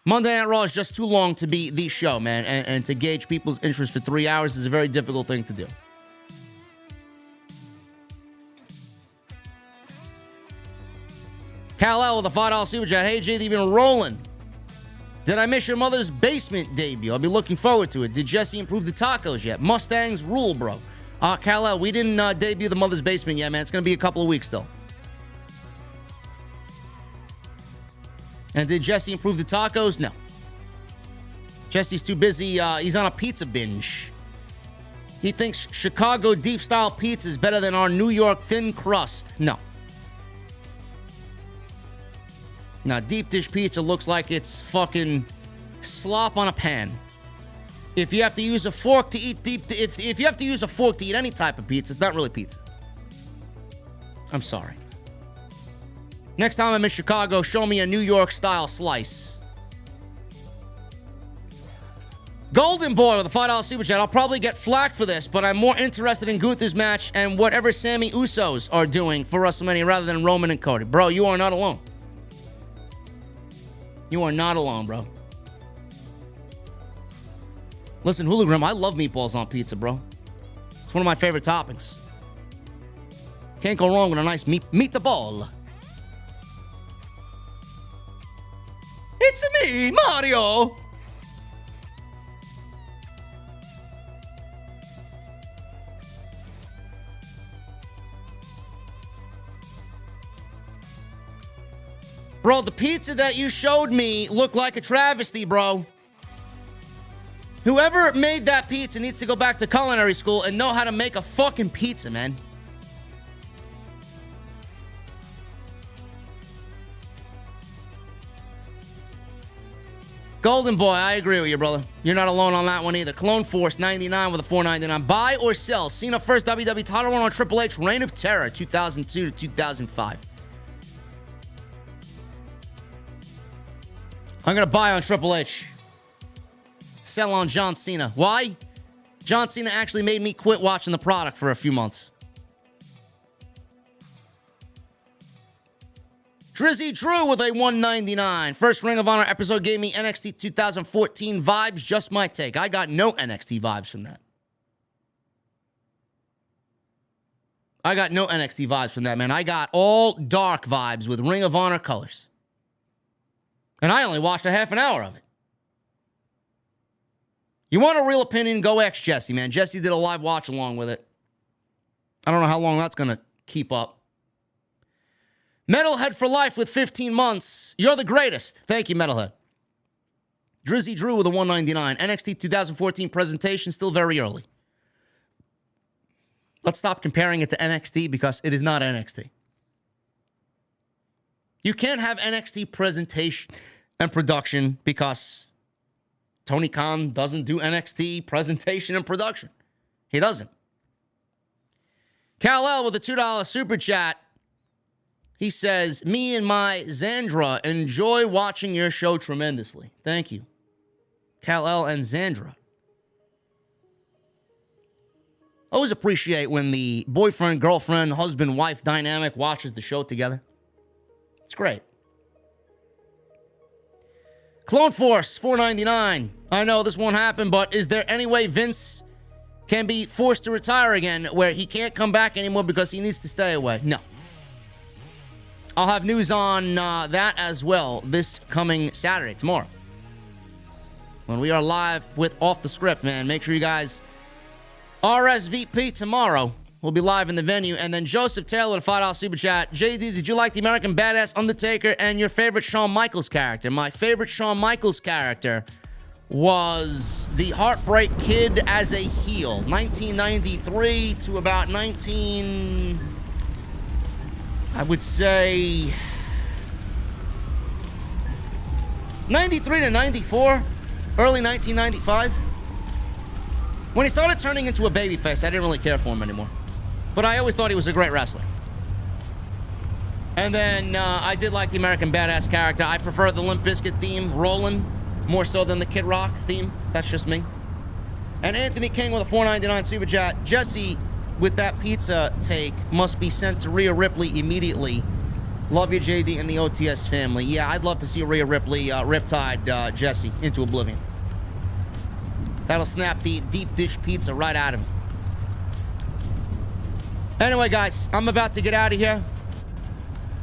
Monday Night Raw is just too long to be the show, man. And to gauge people's interest for 3 hours is a very difficult thing to do. Kal-El with a $5 super chat. Hey, Jay, they've been rolling. Did I miss your mother's basement debut? I'll be looking forward to it. Did Jesse improve the tacos yet? Mustangs rule, bro. Kal-El, we didn't debut the mother's basement yet, man. It's going to be a couple of weeks still. And did Jesse improve the tacos? No. Jesse's too busy. He's on a pizza binge. He thinks Chicago deep-style pizza is better than our New York thin crust. No. Now, deep dish pizza looks like it's fucking slop on a pan. If you have to use a fork to eat if you have to use a fork to eat any type of pizza, it's not really pizza. I'm sorry. Next time I'm in Chicago, show me a New York style slice. Golden Boy with a $5 super chat. I'll probably get flack for this, but I'm more interested in Gunther's match and whatever Sammy Usos are doing for WrestleMania rather than Roman and Cody. Bro, you are not alone. You are not alone, bro. Listen, Hologram, I love meatballs on pizza, bro. It's one of my favorite toppings. Can't go wrong with a nice meat the ball. It's me, Mario. Bro, the pizza that you showed me looked like a travesty, bro. Whoever made that pizza needs to go back to culinary school and know how to make a fucking pizza, man. Golden Boy, I agree with you, brother. You're not alone on that one either. Clone Force 99 with a $4.99. Buy or sell. Cena first WWE title run on Triple H. Reign of Terror 2002 to 2005. I'm going to buy on Triple H. Sell on John Cena. Why? John Cena actually made me quit watching the product for a few months. Drizzy Drew with a $1.99. First Ring of Honor episode gave me NXT 2014 vibes. Just my take. I got no NXT vibes from that. I got no NXT vibes from that, man. I got all dark vibes with Ring of Honor colors. And I only watched a half an hour of it. You want a real opinion? Go ask Jesse, man. Jesse did a live watch along with it. I don't know how long that's going to keep up. Metalhead for life with 15 months. You're the greatest. Thank you, Metalhead. Drizzy Drew with a $1.99. NXT 2014 presentation, still very early. Let's stop comparing it to NXT because it is not NXT. You can't have NXT presentation and production because Tony Khan doesn't do NXT presentation and production. He doesn't. Kal-El with a $2 super chat. He says, me and my Xandra enjoy watching your show tremendously. Thank you. Kal-El and Xandra. Always appreciate when the boyfriend, girlfriend, husband, wife dynamic watches the show together. It's great. Clone Force, $4.99. I know this won't happen, but is there any way Vince can be forced to retire again where he can't come back anymore because he needs to stay away? No. I'll have news on that as well this coming Saturday, tomorrow. When we are live with Off the Script, man. Make sure you guys RSVP tomorrow. will be live in the venue. And then Joseph Taylor, the $5 Super Chat. JD, did you like the American Badass Undertaker and your favorite Shawn Michaels character? My favorite Shawn Michaels character was the Heartbreak Kid as a heel. 1993 to about I would say 93 to 94, early 1995. When he started turning into a babyface, I didn't really care for him anymore. But I always thought he was a great wrestler. And then I did like the American Badass character. I prefer the Limp Bizkit theme, Rollin', more so than the Kid Rock theme. That's just me. And Anthony King with a $4.99 Super Chat. Jesse, with that pizza take, must be sent to Rhea Ripley immediately. Love you, JD, and the OTS family. Yeah, I'd love to see Rhea Ripley riptide Jesse into oblivion. That'll snap the deep dish pizza right out of him. Anyway, guys, I'm about to get out of here.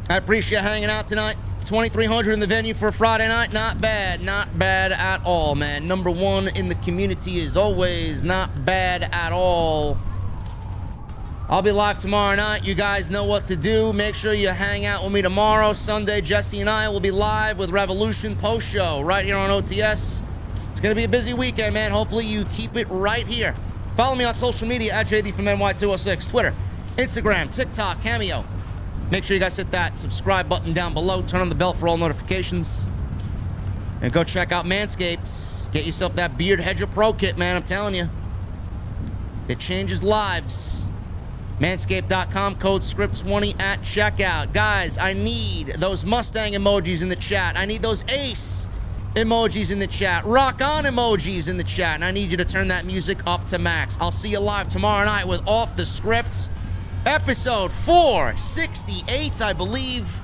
I appreciate hanging out tonight. 2,300 in the venue for a Friday night. Not bad. Not bad at all, man. Number one in the community is always not bad at all. I'll be live tomorrow night. You guys know what to do. Make sure you hang out with me tomorrow. Sunday, Jesse and I will be live with Revolution post-show right here on OTS. It's going to be a busy weekend, man. Hopefully you keep it right here. Follow me on social media at JDfromNY206. Twitter, Instagram, TikTok, Cameo. Make sure you guys hit that subscribe button down below. Turn on the bell for all notifications. And go check out Manscaped. Get yourself that Beard Hedger Pro Kit, man. I'm telling you. It changes lives. Manscaped.com, code SCRIPT20 at checkout. Guys, I need those Mustang emojis in the chat. I need those Ace emojis in the chat. Rock on emojis in the chat. And I need you to turn that music up to max. I'll see you live tomorrow night with Off the Script, episode 468, I believe.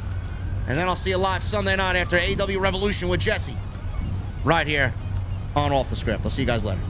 And then I'll see you live Sunday night after AEW Revolution with Jesse. Right here on Off the Script. I'll see you guys later.